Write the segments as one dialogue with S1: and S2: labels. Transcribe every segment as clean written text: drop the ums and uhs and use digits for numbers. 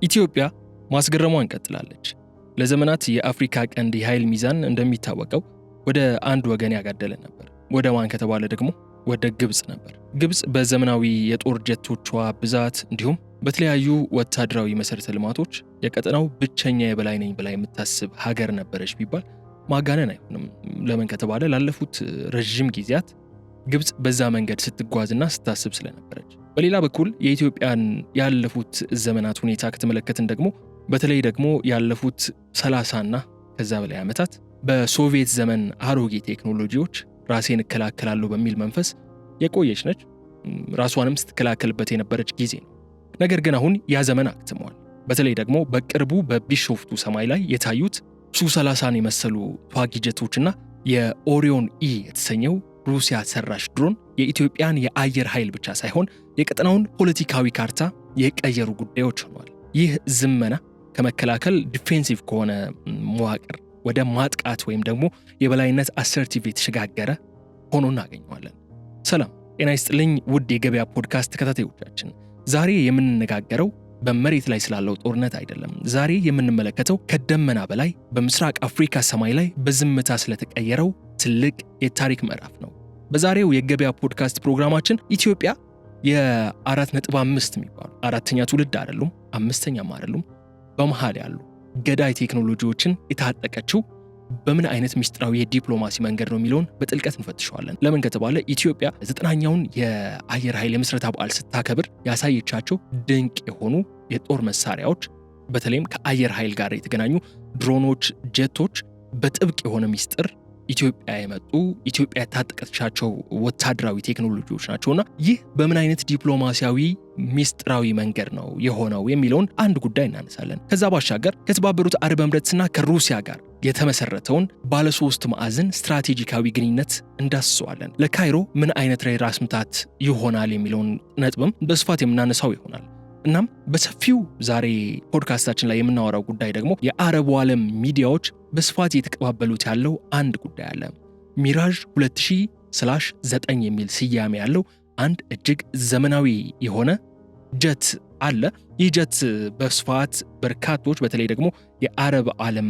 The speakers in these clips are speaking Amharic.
S1: ኢትዮጵያ ማስገረሟን ቀጥላለች። ለዘመናት የአፍሪካ ቀንድ የኃይል ሚዛን እንደሚታወቀው ወደ አንድ ወገን ያጋደለ ነበር። ወደ ማን ከተባለ ደግሞ ወደ ግብጽ ነበር። ግብጽ በዘመናዊ የጦር ጀቶቿ ብዛት እንዲሁም በተለያዩ ወታደራዊ መሰረተ ልማቶች የቀጠናው ብቸኛ የበላይ ነኝ ብላ የምታስብ ሀገር ነበረች ቢባል ማጋነን አይሆንም። ለምን ከተባለ ላለፉት ረጅም ጊዜያት ግብጽ በዛ መንገድ ስትጓዝና ስታስብ ስለነበረች። በሌላ በኩል የኢትዮጵያን ያለፉት ዘመናት ሁኔታ ከተመለከትን ደግሞ በተለይ ደግሞ ያለፉት 30ና ከዛ በላይ ዓመታት በሶቪየት ዘመን አሮጌ ቴክኖሎጂዎች ራሴን እከላከላለሁ በሚል መንፈስ የቆየች ነች። ራሷንም ስትከላከልበት የነበረች ጊዜ ነው። ነገር ግን አሁን ያ ዘመን አክትሟል። በተለይ ደግሞ በቅርቡ በቢሾፍቱ ሰማይ ላይ የታዩት ሱ-30ን የመሰሉ ተዋጊ ጀቶችና የኦሪዮን ኢ የተሰኘው ሩሲያ ሰራሽ ድሮን የኢትዮጵያን የአየር ኃይል ብቻ ሳይሆን የቀጠናውን ፖለቲካዊ ካርታ የቀየሩ ጉዳዮች ሆነዋል። ይህ ዝመና ከመከላከል ዲፌንሲቭ ከሆነ መዋቅር ወደ ማጥቃት ወይም ደግሞ የበላይነት አሰርቲቭ የተሸጋገረ ሆኖ እናገኘዋለን። ሰላም ጤና ይስጥልኝ ውድ የገበያ ፖድካስት ተከታታዮቻችን፣ ዛሬ የምንነጋገረው በመሬት ላይ ስላለው ጦርነት አይደለም። ዛሬ የምንመለከተው ከደመና በላይ በምስራቅ አፍሪካ ሰማይ ላይ በዝምታ ስለተቀየረው ትልቅ የታሪክ ምዕራፍ ነው። በዛሬው የገበያ ፖድካስት ፕሮግራማችን ኢትዮጵያ የ4.5 የሚባሉ አራተኛ ትውልድ አይደሉም፣ አምስተኛም አይደሉም፣ በመሃል ያሉ ገዳይ ቴክኖሎጂዎችን የታጠቀችው በምን አይነት ሚስጥራዊ የዲፕሎማሲ መንገድ ነው የሚለውን በጥልቀት እንፈትሸዋለን። ለምን ከተባለ ኢትዮጵያ 9ኛውን የአየር ኃይል የምስረታ በዓል ስታከብር ያሳየቻቸው ድንቅ የሆኑ የጦር መሳሪያዎች፣ በተለይም ከአየር ኃይል ጋር የተገናኙ ድሮኖች፣ ጀቶች በጥብቅ የሆነ ሚስጥር ኢትዮጵያ የመጡ ኢትዮጵያ የታጠቀቻቸው ወታደራዊ ቴክኖሎጂዎች ናቸውና ይህ በምን አይነት ዲፕሎማሲያዊ ሚስጥራዊ መንገድ ነው የሆነው የሚለውን አንድ ጉዳይ እናነሳለን። ከዛ ባሻገር ከተባበሩት አረብ ኤምሬትስና ከሩሲያ ጋር የተመሰረተውን ባለ 3 ማዕዘን ስትራቴጂካዊ ግንኙነት እንዳስሰዋለን። ለካይሮ ምን አይነት ራስ ምታት ይሆናል የሚለውን ነጥብም በስፋት የምናነሳው ይሆናል። እናም በሰፊው ዛሬ ፖድካስታችን ላይ የምናወራው ጉዳይ ደግሞ የአረቡ ዓለም ሚዲያዎች በስፋት የተቀባበሉት ያለው አንድ ጉዳይ አለ። ሚራዥ 2000/9 የሚል ስያሜ ያለው አንድ እጅግ ዘመናዊ የሆነ ጀት አለ። ይህ ጀት በስፋት በርካቶች በተለይ ደግሞ የአረብ ዓለም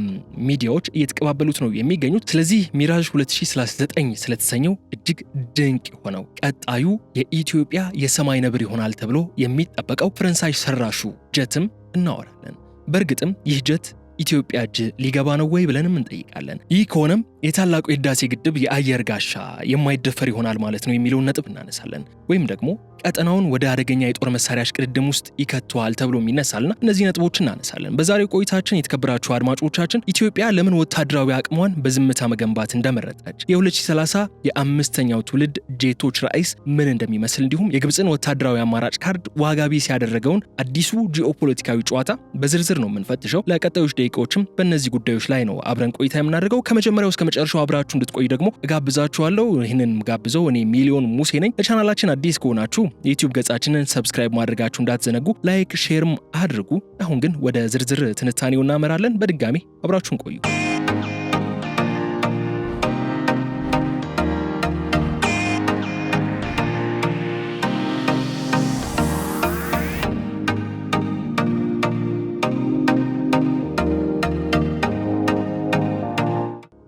S1: ሚዲያዎች እየተቀባበሉት ነው የሚገኙት። ስለዚህ ሚራዥ 2000/9 ስለተሰኘው እጅግ ድንቅ የሆነው ቀጣዩ የኢትዮጵያ የሰማይ ነብር ይሆናል ተብሎ የሚጠበቀው ፈረንሳይ ሰራሹ ጀትም እናወራለን። በእርግጥም ይህ ጀት ኢትዮጵያ እጅ ሊገባ ነው ወይ ብለንም እንጠይቃለን። ይህ ከሆነም የታላቁ የህዳሴ ግድብ የአየር ጋሻ የማይደፈር ይሆናል ማለት ነው የሚለውን ነጥብ እናነሳለን። ወይም ደግሞ ቀጠናውን ወደ አደገኛ የጦር መሳሪያ እሽቅድድም ውስጥ ይከተዋል ተብሎ የሚነሳልና እነዚህ ነጥቦችን እናነሳለን። በዛሬው ቆይታችን የተከበራችሁ አድማጮቻችን ኢትዮጵያ ለምን ወታደራዊ አቅሟን በዝምታ መገንባት እንደመረጠች፣ የ2030 የአምስተኛው ትውልድ ጄቶች ራዕይስ ምን እንደሚመስል፣ እንዲሁም የግብፅን ወታደራዊ አማራጭ ካርድ ዋጋ ቢስ ያደረገውን አዲሱ ጂኦፖለቲካዊ ጨዋታ በዝርዝር ነው የምንፈትሸው። ለቀጣዮች ደቂቃዎችም በእነዚህ ጉዳዮች ላይ ነው አብረን ቆይታ የምናደርገው። ከመጀመሪያው እስከ መጨረሻው አብራችሁ እንድትቆዩ ደግሞ እጋብዛችኋለሁ። ይህንን ጋብዘው እኔ ሚሊዮን ሙሴ ነኝ። ለቻናላችን አዲስ ከሆናችሁ የዩቲዩብ ገጻችንን ሰብስክራይብ ማድረጋችሁ እንዳትዘነጉ፣ ላይክ ሼርም አድርጉ። አሁን ግን ወደ ዝርዝር ትንታኔው እናመራለን። በድጋሚ አብራችሁን ቆዩ።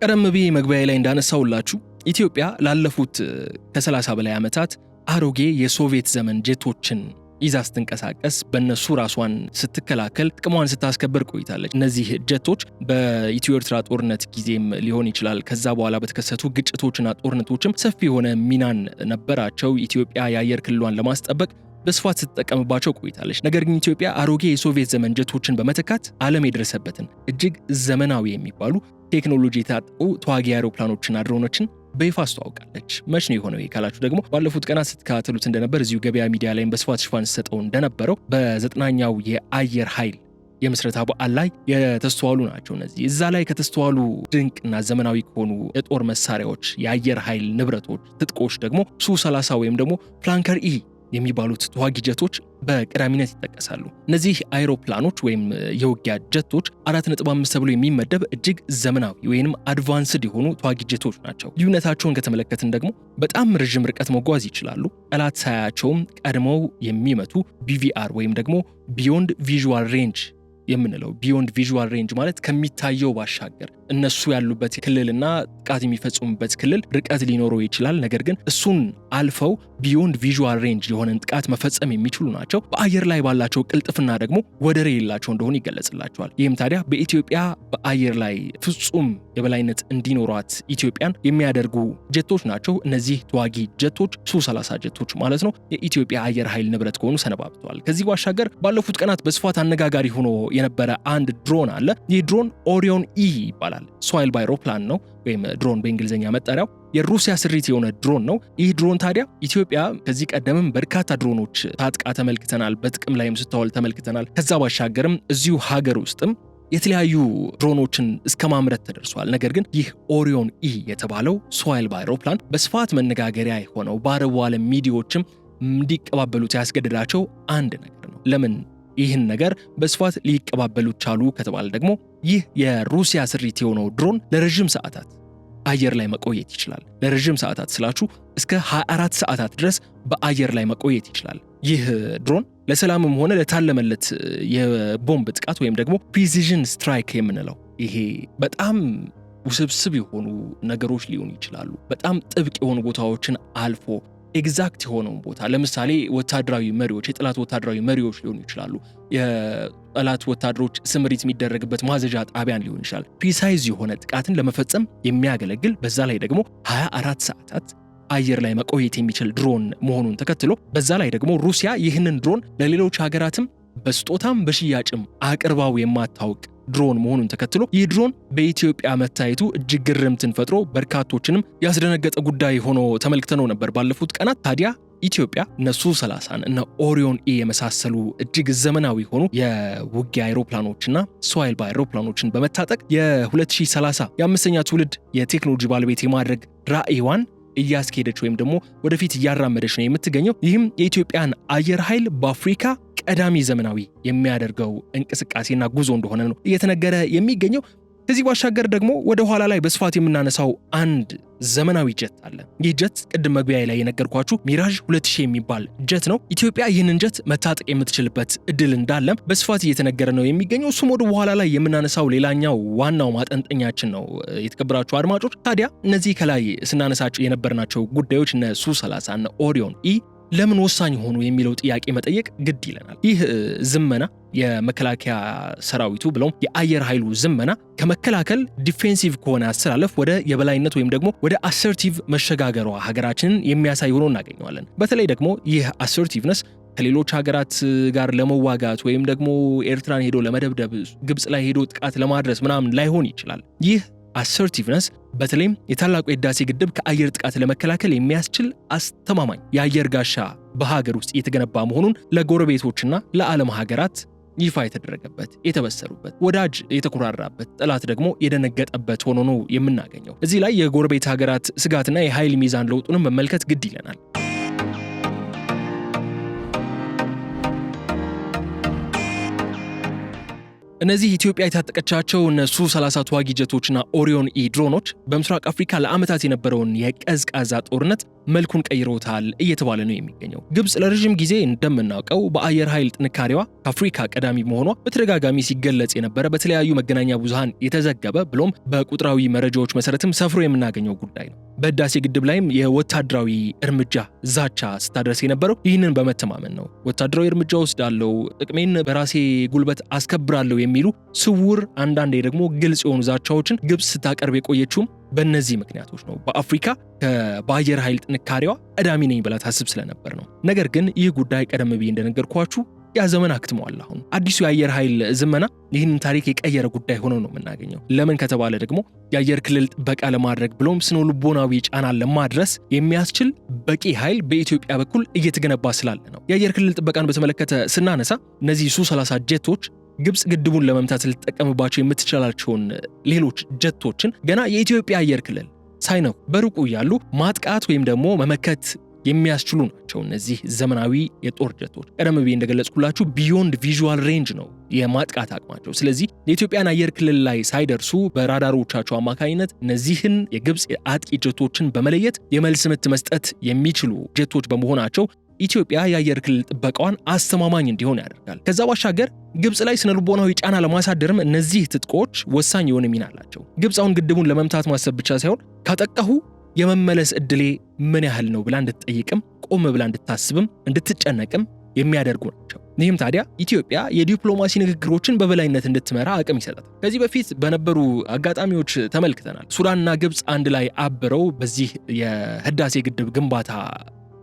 S1: ቀደም ብዬ መግቢያ ላይ እንዳነሳውላችሁ ኢትዮጵያ ላለፉት ከ30 በላይ ዓመታት አሮጌ የሶቪየት ዘመን ጀቶችን ይዛ ስትንቀሳቀስ በእነሱ ራሷን ስትከላከል ጥቅሟን ስታስከብር ቆይታለች። እነዚህ ጀቶች በኢትዮ ኤርትራ ጦርነት ጊዜም ሊሆን ይችላል፣ ከዛ በኋላ በተከሰቱ ግጭቶችና ጦርነቶችም ሰፊ የሆነ ሚናን ነበራቸው። ኢትዮጵያ የአየር ክልሏን ለማስጠበቅ በስፋት ስትጠቀምባቸው ቆይታለች። ነገር ግን ኢትዮጵያ አሮጌ የሶቪየት ዘመን ጀቶችን በመተካት ዓለም የደረሰበትን እጅግ ዘመናዊ የሚባሉ ቴክኖሎጂ የታጠቁ ተዋጊ አውሮፕላኖችና ድሮኖችን በይፋ አስተዋውቃለች። መች ነው የሆነው ካላችሁ ደግሞ ባለፉት ቀናት ስትከታተሉት እንደነበር እዚሁ ገበያ ሚዲያ ላይ በስፋት ሽፋን ሰጠው እንደነበረው በ9ኛው የአየር ኃይል የምስረታ በዓል ላይ የተስተዋሉ ናቸው። እነዚህ እዛ ላይ ከተስተዋሉ ድንቅና ዘመናዊ ከሆኑ የጦር መሳሪያዎች፣ የአየር ኃይል ንብረቶች፣ ትጥቆች ደግሞ ሱ-30 ወይም ደግሞ ፍላንከር ኢ የሚባሉት ተዋጊ ጀቶች በቀዳሚነት ይጠቀሳሉ። እነዚህ አይሮፕላኖች ወይም የውጊያ ጀቶች 4.5 ተብሎ የሚመደብ እጅግ ዘመናዊ ወይም አድቫንስድ የሆኑ ተዋጊ ጀቶች ናቸው። ልዩነታቸውን ከተመለከትን ደግሞ በጣም ረዥም ርቀት መጓዝ ይችላሉ። ጠላት ሳያቸውም ቀድመው የሚመቱ BVR ወይም ደግሞ ቢዮንድ ቪዥዋል ሬንጅ የምንለው ቢዮንድ ቪዥዋል ሬንጅ ማለት ከሚታየው ባሻገር እነሱ ያሉበት ክልልና ጥቃት የሚፈጽሙበት ክልል ርቀት ሊኖረው ይችላል። ነገር ግን እሱን አልፈው ቢዮንድ ቪዥዋል ሬንጅ የሆነን ጥቃት መፈጸም የሚችሉ ናቸው። በአየር ላይ ባላቸው ቅልጥፍና ደግሞ ወደር የሌላቸው እንደሆኑ ይገለጽላቸዋል። ይህም ታዲያ በኢትዮጵያ በአየር ላይ ፍጹም የበላይነት እንዲኖሯት ኢትዮጵያን የሚያደርጉ ጀቶች ናቸው። እነዚህ ተዋጊ ጀቶች ሱ-30 ጀቶች ማለት ነው የኢትዮጵያ አየር ኃይል ንብረት ከሆኑ ሰነባብተዋል። ከዚህ ባሻገር ባለፉት ቀናት በስፋት አነጋጋሪ ሆኖ የነበረ አንድ ድሮን አለ። ይህ ድሮን ኦሪዮን ኢ ይባላል። ሶይል ባይሮፕላን ነው ወይም ድሮን በእንግሊዝኛ መጠሪያው። የሩሲያ ስሪት የሆነ ድሮን ነው። ይህ ድሮን ታዲያ ኢትዮጵያ ከዚህ ቀደምም በርካታ ድሮኖች ታጥቃ ተመልክተናል፣ በጥቅም ላይም ስተዋል ተመልክተናል። ከዛ ባሻገርም እዚሁ ሀገር ውስጥም የተለያዩ ድሮኖችን እስከ ማምረት ተደርሷል። ነገር ግን ይህ ኦሪዮን ኢ የተባለው ሶይል ባይሮፕላን በስፋት መነጋገሪያ የሆነው በአረቡ ዓለም ሚዲያዎችም እንዲቀባበሉት ያስገደዳቸው አንድ ነገር ነው። ለምን ይህን ነገር በስፋት ሊቀባበሉ ቻሉ ከተባለ ደግሞ ይህ የሩሲያ ስሪት የሆነው ድሮን ለረጅም ሰዓታት አየር ላይ መቆየት ይችላል። ለረጅም ሰዓታት ስላችሁ እስከ 24 ሰዓታት ድረስ በአየር ላይ መቆየት ይችላል። ይህ ድሮን ለሰላምም ሆነ ለታለመለት የቦምብ ጥቃት ወይም ደግሞ ፕሪሲዥን ስትራይክ የምንለው ይሄ በጣም ውስብስብ የሆኑ ነገሮች ሊሆኑ ይችላሉ። በጣም ጥብቅ የሆኑ ቦታዎችን አልፎ ኤግዛክት የሆነውን ቦታ ለምሳሌ ወታደራዊ መሪዎች የጠላት ወታደራዊ መሪዎች ሊሆኑ ይችላሉ። የጠላት ወታደሮች ስምሪት የሚደረግበት ማዘዣ ጣቢያን ሊሆን ይችላል። ፕሪሳይዝ የሆነ ጥቃትን ለመፈጸም የሚያገለግል በዛ ላይ ደግሞ 24 ሰዓታት አየር ላይ መቆየት የሚችል ድሮን መሆኑን ተከትሎ በዛ ላይ ደግሞ ሩሲያ ይህንን ድሮን ለሌሎች ሀገራትም በስጦታም በሽያጭም አቅርባው የማታውቅ ድሮን መሆኑን ተከትሎ ይህ ድሮን በኢትዮጵያ መታየቱ እጅግ ግርምትን ፈጥሮ በርካቶችንም ያስደነገጠ ጉዳይ ሆኖ ተመልክተነው ነበር ባለፉት ቀናት። ታዲያ ኢትዮጵያ እነሱ 30 እና ኦሪዮን ኢ የመሳሰሉ እጅግ ዘመናዊ ሆኑ የውጊያ አይሮፕላኖችና ሶይል አይሮፕላኖችን በመታጠቅ የ2030 የአምስተኛ ትውልድ የቴክኖሎጂ ባለቤት የማድረግ ራዕይዋን እያስኬደች ወይም ደግሞ ወደፊት እያራመደች ነው የምትገኘው። ይህም የኢትዮጵያን አየር ኃይል በአፍሪካ ቀዳሚ ዘመናዊ የሚያደርገው እንቅስቃሴና ጉዞ እንደሆነ ነው እየተነገረ የሚገኘው። ከዚህ ባሻገር ደግሞ ወደ ኋላ ላይ በስፋት የምናነሳው አንድ ዘመናዊ ጀት አለ። ይህ ጀት ቅድም መግቢያ ላይ የነገርኳችሁ ሚራዥ 2000 የሚባል ጀት ነው። ኢትዮጵያ ይህንን ጀት መታጠቅ የምትችልበት እድል እንዳለም በስፋት እየተነገረ ነው የሚገኘው። እሱም ወደ በኋላ ላይ የምናነሳው ሌላኛው ዋናው ማጠንጠኛችን ነው። የተከበራችሁ አድማጮች፣ ታዲያ እነዚህ ከላይ ስናነሳቸው የነበርናቸው ጉዳዮች እነ ሱ-30 እና ኦሪዮን ኢ ለምን ወሳኝ ሆኑ የሚለው ጥያቄ መጠየቅ ግድ ይለናል። ይህ ዝመና የመከላከያ ሰራዊቱ ብሎም የአየር ኃይሉ ዝመና ከመከላከል ዲፌንሲቭ ከሆነ አስተላለፍ ወደ የበላይነት ወይም ደግሞ ወደ አሰርቲቭ መሸጋገሯ ሀገራችንን የሚያሳይ ሆኖ እናገኘዋለን። በተለይ ደግሞ ይህ አሰርቲቭነስ ከሌሎች ሀገራት ጋር ለመዋጋት ወይም ደግሞ ኤርትራን ሄዶ ለመደብደብ ግብጽ ላይ ሄዶ ጥቃት ለማድረስ ምናምን ላይሆን ይችላል። ይህ አሰርቲቭነስ በተለይም የታላቁ የህዳሴ ግድብ ከአየር ጥቃት ለመከላከል የሚያስችል አስተማማኝ የአየር ጋሻ በሀገር ውስጥ የተገነባ መሆኑን ለጎረቤቶችና ለዓለም ሀገራት ይፋ የተደረገበት የተበሰሩበት ወዳጅ የተኮራራበት ጠላት ደግሞ የደነገጠበት ሆኖ ነው የምናገኘው። እዚህ ላይ የጎረቤት ሀገራት ስጋትና የኃይል ሚዛን ለውጡንም መመልከት ግድ ይለናል። እነዚህ ኢትዮጵያ የታጠቀቻቸው ሱ-30 ተዋጊ ጀቶችና ኦሪዮን ኢ ድሮኖች በምስራቅ አፍሪካ ለዓመታት የነበረውን የቀዝቃዛ ጦርነት መልኩን ቀይሮታል እየተባለ ነው የሚገኘው። ግብጽ ለረጅም ጊዜ እንደምናውቀው በአየር ኃይል ጥንካሬዋ ከአፍሪካ ቀዳሚ መሆኗ በተደጋጋሚ ሲገለጽ የነበረ በተለያዩ መገናኛ ብዙሃን የተዘገበ ብሎም በቁጥራዊ መረጃዎች መሰረትም ሰፍሮ የምናገኘው ጉዳይ ነው። በህዳሴ ግድብ ላይም የወታደራዊ እርምጃ ዛቻ ስታደርስ የነበረው ይህንን በመተማመን ነው። ወታደራዊ እርምጃ ወስዳለው፣ ጥቅሜን በራሴ ጉልበት አስከብራለሁ የሚሉ ስውር አንዳንዴ ደግሞ ግልጽ የሆኑ ዛቻዎችን ግብጽ ስታቀርብ የቆየችውም በእነዚህ ምክንያቶች ነው። በአፍሪካ በአየር ኃይል ጥንካሬዋ ቀዳሚ ነኝ ብላ ታስብ ስለነበር ነው። ነገር ግን ይህ ጉዳይ ቀደም ብዬ እንደነገርኳችሁ ያ ዘመን አክትሟል። አሁን አዲሱ የአየር ኃይል ዝመና ይህንን ታሪክ የቀየረ ጉዳይ ሆኖ ነው የምናገኘው። ለምን ከተባለ ደግሞ የአየር ክልል ጥበቃ ለማድረግ ብሎም ስነ ልቦናዊ ጫናን ለማድረስ የሚያስችል በቂ ኃይል በኢትዮጵያ በኩል እየተገነባ ስላለ ነው። የአየር ክልል ጥበቃን በተመለከተ ስናነሳ እነዚህ ሱ-30 ጀቶች ግብጽ ግድቡን ለመምታት ልትጠቀምባቸው የምትችላቸውን ሌሎች ጀቶችን ገና የኢትዮጵያ አየር ክልል ሳይነኩ በሩቁ ያሉ ማጥቃት ወይም ደግሞ መመከት የሚያስችሉ ናቸው እነዚህ ዘመናዊ የጦር ጀቶች። ቀደም ብዬ እንደገለጽኩላችሁ ቢዮንድ ቪዥዋል ሬንጅ ነው የማጥቃት አቅማቸው። ስለዚህ የኢትዮጵያን አየር ክልል ላይ ሳይደርሱ በራዳሮቻቸው አማካኝነት እነዚህን የግብጽ አጥቂ ጀቶችን በመለየት የመልስ ምት መስጠት የሚችሉ ጀቶች በመሆናቸው ኢትዮጵያ የአየር ክልል ጥበቃዋን አስተማማኝ እንዲሆን ያደርጋል። ከዛ ባሻገር ግብጽ ላይ ስነልቦናዊ ጫና ለማሳደርም እነዚህ ትጥቆች ወሳኝ የሆነ ሚና አላቸው። ግብጽ አሁን ግድቡን ለመምታት ማሰብ ብቻ ሳይሆን ካጠቃሁ የመመለስ እድሌ ምን ያህል ነው ብላ እንድትጠይቅም ቆም ብላ እንድታስብም እንድትጨነቅም የሚያደርጉ ናቸው። ይህም ታዲያ ኢትዮጵያ የዲፕሎማሲ ንግግሮችን በበላይነት እንድትመራ አቅም ይሰጣል። ከዚህ በፊት በነበሩ አጋጣሚዎች ተመልክተናል። ሱዳንና ግብጽ አንድ ላይ አብረው በዚህ የህዳሴ ግድብ ግንባታ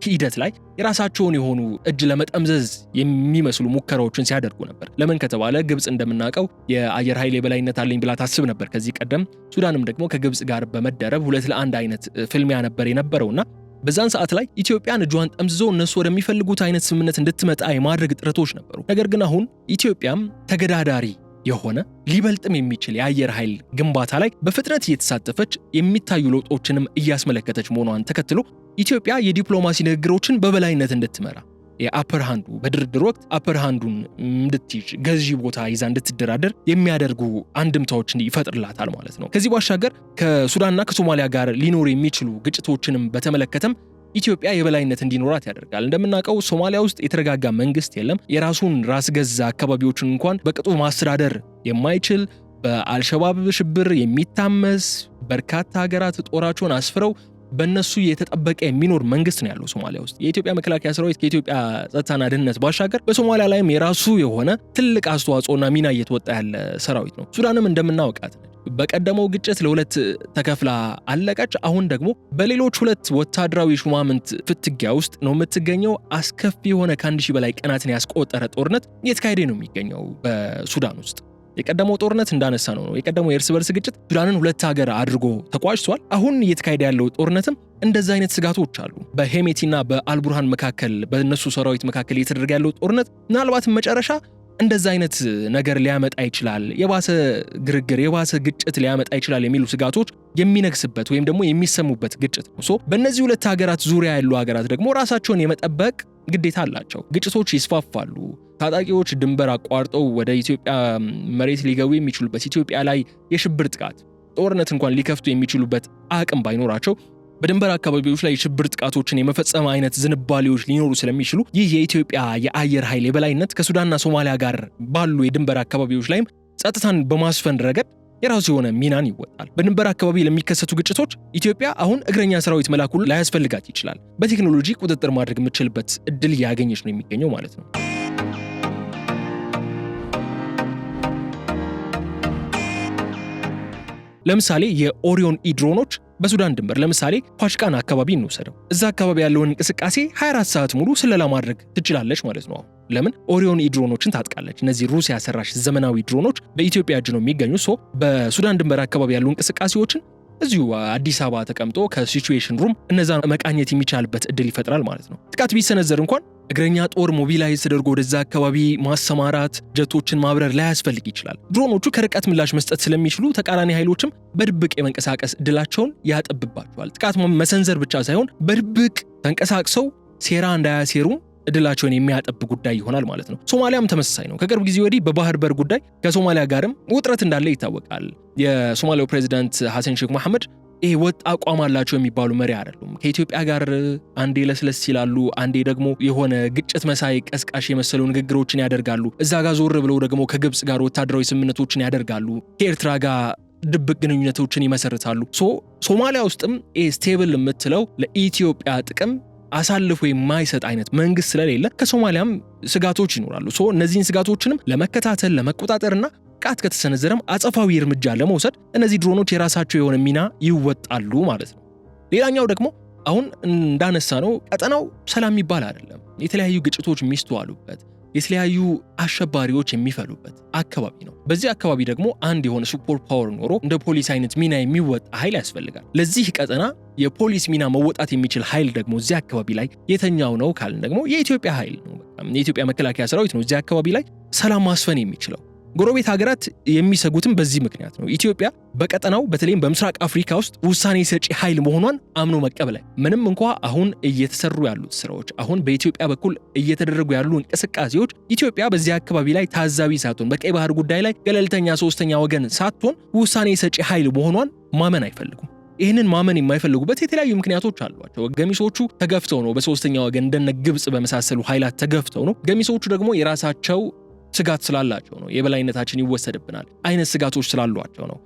S1: ሂደት ላይ የራሳቸውን የሆኑ እጅ ለመጠምዘዝ የሚመስሉ ሙከራዎችን ሲያደርጉ ነበር። ለምን ከተባለ ግብጽ እንደምናውቀው የአየር ኃይል የበላይነት አለኝ ብላ ታስብ ነበር ከዚህ ቀደም። ሱዳንም ደግሞ ከግብጽ ጋር በመደረብ 2-1 አይነት ፍልሚያ ነበር የነበረውና በዛን ሰዓት ላይ ኢትዮጵያን እጇን ጠምዝዞ እነሱ ወደሚፈልጉት አይነት ስምምነት እንድትመጣ የማድረግ ጥረቶች ነበሩ። ነገር ግን አሁን ኢትዮጵያም ተገዳዳሪ የሆነ ሊበልጥም የሚችል የአየር ኃይል ግንባታ ላይ በፍጥነት እየተሳተፈች የሚታዩ ለውጦችንም እያስመለከተች መሆኗን ተከትሎ ኢትዮጵያ የዲፕሎማሲ ንግግሮችን በበላይነት እንድትመራ የአፐር ሃንዱ በድርድር ወቅት አፐር ሃንዱን እንድትይዝ ገዢ ቦታ ይዛ እንድትደራደር የሚያደርጉ አንድምታዎችን ይፈጥርላታል ማለት ነው። ከዚህ ባሻገር ከሱዳንና ከሶማሊያ ጋር ሊኖሩ የሚችሉ ግጭቶችንም በተመለከተም ኢትዮጵያ የበላይነት እንዲኖራት ያደርጋል። እንደምናውቀው ሶማሊያ ውስጥ የተረጋጋ መንግስት የለም። የራሱን ራስ ገዝ አካባቢዎችን እንኳን በቅጡ ማስተዳደር የማይችል በአልሸባብ ሽብር የሚታመስ በርካታ ሀገራት ጦራቸውን አስፍረው በእነሱ የተጠበቀ የሚኖር መንግስት ነው ያለው ሶማሊያ ውስጥ። የኢትዮጵያ መከላከያ ሰራዊት ከኢትዮጵያ ጸጥታና ደህንነት ባሻገር በሶማሊያ ላይም የራሱ የሆነ ትልቅ አስተዋጽኦና ሚና እየተወጣ ያለ ሰራዊት ነው። ሱዳንም እንደምናውቃት በቀደመው ግጭት ለሁለት ተከፍላ አለቀች። አሁን ደግሞ በሌሎች ሁለት ወታደራዊ ሹማምንት ፍትጊያ ውስጥ ነው የምትገኘው። አስከፊ የሆነ ከ1000 በላይ ቀናትን ያስቆጠረ ጦርነት እየተካሄደ ነው የሚገኘው በሱዳን ውስጥ። የቀደመው ጦርነት እንዳነሳ ነው የቀደመው የእርስ በርስ ግጭት ሱዳንን ሁለት ሀገር አድርጎ ተቋጭቷል። አሁን እየተካሄደ ያለው ጦርነትም እንደዛ አይነት ስጋቶች አሉ። በሄሜቲና በአልቡርሃን መካከል በእነሱ ሰራዊት መካከል እየተደረገ ያለው ጦርነት ምናልባትም መጨረሻ እንደዛ አይነት ነገር ሊያመጣ ይችላል፣ የባሰ ግርግር የባሰ ግጭት ሊያመጣ ይችላል የሚሉ ስጋቶች የሚነግስበት ወይም ደግሞ የሚሰሙበት ግጭት ነው። በእነዚህ ሁለት ሀገራት ዙሪያ ያሉ ሀገራት ደግሞ ራሳቸውን የመጠበቅ ግዴታ አላቸው። ግጭቶች ይስፋፋሉ። ታጣቂዎች ድንበር አቋርጠው ወደ ኢትዮጵያ መሬት ሊገቡ የሚችሉበት፣ ኢትዮጵያ ላይ የሽብር ጥቃት ጦርነት እንኳን ሊከፍቱ የሚችሉበት አቅም ባይኖራቸው በድንበር አካባቢዎች ላይ የሽብር ጥቃቶችን የመፈጸም አይነት ዝንባሌዎች ሊኖሩ ስለሚችሉ ይህ የኢትዮጵያ የአየር ኃይል የበላይነት ከሱዳንና ሶማሊያ ጋር ባሉ የድንበር አካባቢዎች ላይም ጸጥታን በማስፈን ረገድ የራሱ የሆነ ሚናን ይወጣል። በድንበር አካባቢ ለሚከሰቱ ግጭቶች ኢትዮጵያ አሁን እግረኛ ሰራዊት መላኩ ላያስፈልጋት ይችላል። በቴክኖሎጂ ቁጥጥር ማድረግ የምትችልበት እድል ያገኘች ነው የሚገኘው ማለት ነው። ለምሳሌ የኦሪዮን ድሮኖች በሱዳን ድንበር ለምሳሌ ፓሽቃን አካባቢ እንወሰደው። እዛ አካባቢ ያለውን እንቅስቃሴ 24 ሰዓት ሙሉ ስለላ ማድረግ ትችላለች ማለት ነው። ለምን? ኦሪዮን ድሮኖችን ታጥቃለች። እነዚህ ሩሲያ ሰራሽ ዘመናዊ ድሮኖች በኢትዮጵያ እጅ ነው የሚገኙ። በሱዳን ድንበር አካባቢ ያሉ እንቅስቃሴዎችን እዚሁ አዲስ አበባ ተቀምጦ ከሲቹዌሽን ሩም እነዛን መቃኘት የሚቻልበት እድል ይፈጥራል ማለት ነው። ጥቃት ቢሰነዘር እንኳን እግረኛ ጦር ሞቢላይዝ ተደርጎ ወደዛ አካባቢ ማሰማራት፣ ጀቶችን ማብረር ላያስፈልግ ይችላል። ድሮኖቹ ከርቀት ምላሽ መስጠት ስለሚችሉ ተቃራኒ ኃይሎችም በድብቅ የመንቀሳቀስ እድላቸውን ያጠብባቸዋል። ጥቃት መሰንዘር ብቻ ሳይሆን በድብቅ ተንቀሳቅሰው ሴራ እንዳያሴሩ እድላቸውን የሚያጠብ ጉዳይ ይሆናል ማለት ነው። ሶማሊያም ተመሳሳይ ነው። ከቅርብ ጊዜ ወዲህ በባህር በር ጉዳይ ከሶማሊያ ጋርም ውጥረት እንዳለ ይታወቃል። የሶማሊያው ፕሬዚዳንት ሐሰን ሼክ መሐመድ ይሄ ወጥ አቋም አላቸው የሚባሉ መሪ አይደሉም። ከኢትዮጵያ ጋር አንዴ ለስለስ ይላሉ፣ አንዴ ደግሞ የሆነ ግጭት መሳይ ቀስቃሽ የመሰሉ ንግግሮችን ያደርጋሉ። እዛ ጋር ዞር ብለው ደግሞ ከግብጽ ጋር ወታደራዊ ስምምነቶችን ያደርጋሉ። ከኤርትራ ጋር ድብቅ ግንኙነቶችን ይመሰርታሉ። ሶማሊያ ውስጥም ስቴብል የምትለው ለኢትዮጵያ ጥቅም አሳልፎ የማይሰጥ አይነት መንግስት ስለሌለ ከሶማሊያም ስጋቶች ይኖራሉ። እነዚህን ስጋቶችንም ለመከታተል ለመቆጣጠርና ጥቃት ከተሰነዘረም አጸፋዊ እርምጃ ለመውሰድ እነዚህ ድሮኖች የራሳቸው የሆነ ሚና ይወጣሉ ማለት ነው። ሌላኛው ደግሞ አሁን እንዳነሳ ነው ቀጠናው ሰላም የሚባል አይደለም። የተለያዩ ግጭቶች የሚስተዋሉበት፣ የተለያዩ አሸባሪዎች የሚፈሉበት አካባቢ ነው። በዚህ አካባቢ ደግሞ አንድ የሆነ ሱፐር ፓወር ኖሮ እንደ ፖሊስ አይነት ሚና የሚወጣ ኃይል ያስፈልጋል። ለዚህ ቀጠና የፖሊስ ሚና መወጣት የሚችል ኃይል ደግሞ እዚህ አካባቢ ላይ የተኛው ነው ካልን ደግሞ የኢትዮጵያ ኃይል ነው። የኢትዮጵያ መከላከያ ሰራዊት ነው እዚህ አካባቢ ላይ ሰላም ማስፈን የሚችለው። ጎረቤት ሀገራት የሚሰጉትም በዚህ ምክንያት ነው። ኢትዮጵያ በቀጠናው በተለይም በምስራቅ አፍሪካ ውስጥ ውሳኔ ሰጪ ኃይል መሆኗን አምኖ መቀበል ምንም እንኳን አሁን እየተሰሩ ያሉት ስራዎች አሁን በኢትዮጵያ በኩል እየተደረጉ ያሉ እንቅስቃሴዎች ኢትዮጵያ በዚህ አካባቢ ላይ ታዛቢ ሳትሆን በቀይ ባህር ጉዳይ ላይ ገለልተኛ ሶስተኛ ወገን ሳትሆን ውሳኔ ሰጪ ኃይል መሆኗን ማመን አይፈልጉም። ይህንን ማመን የማይፈልጉበት የተለያዩ ምክንያቶች አሏቸው። ገሚሶቹ ተገፍተው ነው በሶስተኛ ወገን እንደነ ግብጽ በመሳሰሉ ኃይላት ተገፍተው ነው። ገሚሶቹ ደግሞ የራሳቸው ስጋት ስላላቸው ነው። የበላይነታችን ይወሰድብናል አይነት ስጋቶች ስላሏቸው ነው።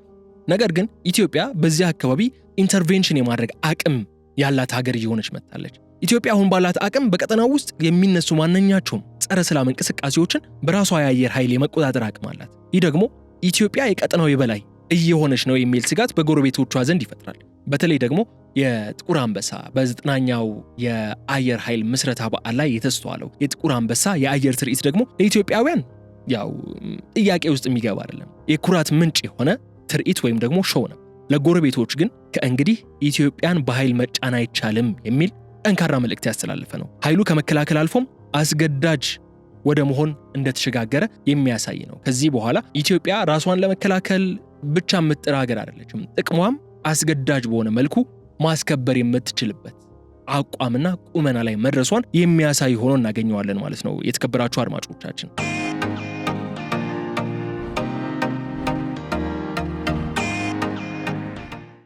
S1: ነገር ግን ኢትዮጵያ በዚህ አካባቢ ኢንተርቬንሽን የማድረግ አቅም ያላት ሀገር እየሆነች መጣለች። ኢትዮጵያ አሁን ባላት አቅም በቀጠናው ውስጥ የሚነሱ ማንኛቸውም ጸረ ሰላም እንቅስቃሴዎችን በራሷ የአየር ኃይል የመቆጣጠር አቅም አላት። ይህ ደግሞ ኢትዮጵያ የቀጠናው የበላይ እየሆነች ነው የሚል ስጋት በጎረቤቶቿ ዘንድ ይፈጥራል። በተለይ ደግሞ የጥቁር አንበሳ በ9ኛው የአየር ኃይል ምስረታ በዓል ላይ የተስተዋለው የጥቁር አንበሳ የአየር ትርኢት ደግሞ ለኢትዮጵያውያን ያው ጥያቄ ውስጥ የሚገባ አይደለም። የኩራት ምንጭ የሆነ ትርኢት ወይም ደግሞ ሾው ነው። ለጎረቤቶች ግን ከእንግዲህ ኢትዮጵያን በኃይል መጫን አይቻልም የሚል ጠንካራ መልእክት ያስተላልፈ ነው። ኃይሉ ከመከላከል አልፎም አስገዳጅ ወደ መሆን እንደተሸጋገረ የሚያሳይ ነው። ከዚህ በኋላ ኢትዮጵያ ራሷን ለመከላከል ብቻ የምትጥር ሀገር አይደለችም። ጥቅሟም አስገዳጅ በሆነ መልኩ ማስከበር የምትችልበት አቋምና ቁመና ላይ መድረሷን የሚያሳይ ሆኖ እናገኘዋለን ማለት ነው። የተከበራችሁ አድማጮቻችን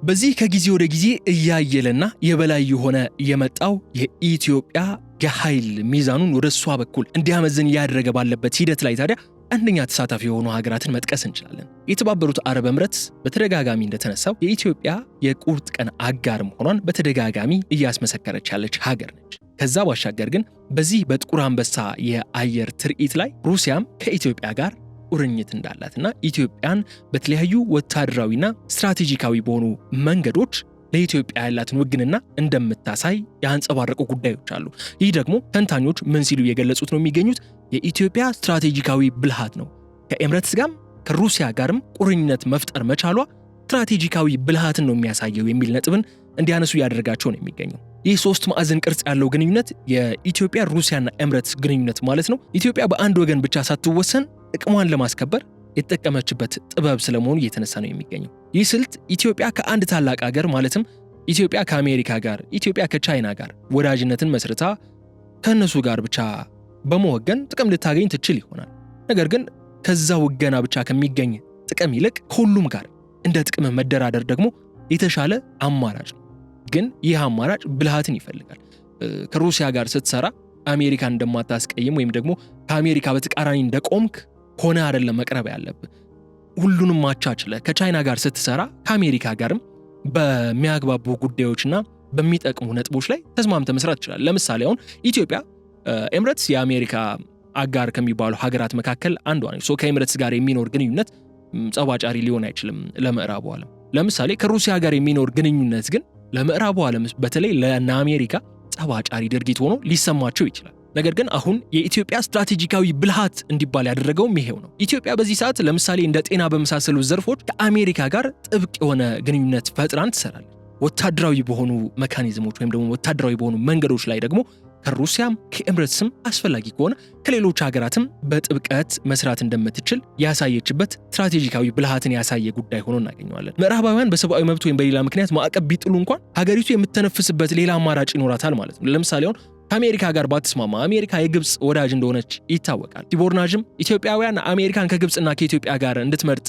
S1: በዚህ ከጊዜ ወደ ጊዜ እያየለና የበላይ የሆነ የመጣው የኢትዮጵያ የኃይል ሚዛኑን ወደ እሷ በኩል እንዲያመዝን ያደረገ ባለበት ሂደት ላይ ታዲያ አንደኛ ተሳታፊ የሆኑ ሀገራትን መጥቀስ እንችላለን። የተባበሩት አረብ ኤምሬትስ በተደጋጋሚ እንደተነሳው የኢትዮጵያ የቁርጥ ቀን አጋር መሆኗን በተደጋጋሚ እያስመሰከረች ያለች ሀገር ነች። ከዛ ባሻገር ግን በዚህ በጥቁር አንበሳ የአየር ትርኢት ላይ ሩሲያም ከኢትዮጵያ ጋር ቁርኝት እንዳላትና ኢትዮጵያን በተለያዩ ወታደራዊና ስትራቴጂካዊ በሆኑ መንገዶች ለኢትዮጵያ ያላትን ውግንና እንደምታሳይ ያንጸባረቁ ጉዳዮች አሉ። ይህ ደግሞ ተንታኞች ምን ሲሉ የገለጹት ነው የሚገኙት የኢትዮጵያ ስትራቴጂካዊ ብልሃት ነው። ከኤምሬትስ ጋርም ከሩሲያ ጋርም ቁርኝነት መፍጠር መቻሏ ስትራቴጂካዊ ብልሃትን ነው የሚያሳየው የሚል ነጥብን እንዲያነሱ ያደርጋቸው ነው የሚገኘው። ይህ ሶስት ማዕዘን ቅርጽ ያለው ግንኙነት የኢትዮጵያ ሩሲያና ኤምሬትስ ግንኙነት ማለት ነው። ኢትዮጵያ በአንድ ወገን ብቻ ሳትወሰን ጥቅሟን ለማስከበር የተጠቀመችበት ጥበብ ስለመሆኑ እየተነሳ ነው የሚገኘው። ይህ ስልት ኢትዮጵያ ከአንድ ታላቅ ሀገር ማለትም ኢትዮጵያ ከአሜሪካ ጋር፣ ኢትዮጵያ ከቻይና ጋር ወዳጅነትን መስርታ ከነሱ ጋር ብቻ በመወገን ጥቅም ልታገኝ ትችል ይሆናል። ነገር ግን ከዛ ወገና ብቻ ከሚገኝ ጥቅም ይልቅ ሁሉም ጋር እንደ ጥቅም መደራደር ደግሞ የተሻለ አማራጭ ነው። ግን ይህ አማራጭ ብልሃትን ይፈልጋል። ከሩሲያ ጋር ስትሰራ አሜሪካን እንደማታስቀይም ወይም ደግሞ ከአሜሪካ በተቃራኒ እንደቆምክ ሆነ አይደለም መቅረብ ያለብህ። ሁሉንም ማቻችለ ከቻይና ጋር ስትሰራ ከአሜሪካ ጋርም በሚያግባቡ ጉዳዮችና በሚጠቅሙ ነጥቦች ላይ ተስማምተ መስራት ይችላል። ለምሳሌ አሁን ኢትዮጵያ ኤምሬትስ የአሜሪካ አጋር ከሚባሉ ሀገራት መካከል አንዷ ነች። ከኤምሬትስ ጋር የሚኖር ግንኙነት ጸባጫሪ ሊሆን አይችልም ለምዕራቡ ዓለም። ለምሳሌ ከሩሲያ ጋር የሚኖር ግንኙነት ግን ለምዕራቡ ዓለም በተለይ ለአሜሪካ ጸባጫሪ ድርጊት ሆኖ ሊሰማቸው ይችላል። ነገር ግን አሁን የኢትዮጵያ ስትራቴጂካዊ ብልሃት እንዲባል ያደረገውም ይሄው ነው። ኢትዮጵያ በዚህ ሰዓት ለምሳሌ እንደ ጤና በመሳሰሉ ዘርፎች ከአሜሪካ ጋር ጥብቅ የሆነ ግንኙነት ፈጥራን ትሰራለች። ወታደራዊ በሆኑ ሜካኒዝሞች ወይም ደግሞ ወታደራዊ በሆኑ መንገዶች ላይ ደግሞ ከሩሲያም ከኤምሬትስም አስፈላጊ ከሆነ ከሌሎች ሀገራትም በጥብቀት መስራት እንደምትችል ያሳየችበት ስትራቴጂካዊ ብልሃትን ያሳየ ጉዳይ ሆኖ እናገኘዋለን። ምዕራባውያን በሰብአዊ መብት ወይም በሌላ ምክንያት ማዕቀብ ቢጥሉ እንኳን ሀገሪቱ የምትተነፍስበት ሌላ አማራጭ ይኖራታል ማለት ነው። ለምሳሌ አሁን ከአሜሪካ ጋር ባትስማማ አሜሪካ የግብጽ ወዳጅ እንደሆነች ይታወቃል። ቲቦርናጅም ኢትዮጵያውያን አሜሪካን ከግብጽና ከኢትዮጵያ ጋር እንድትመርጥ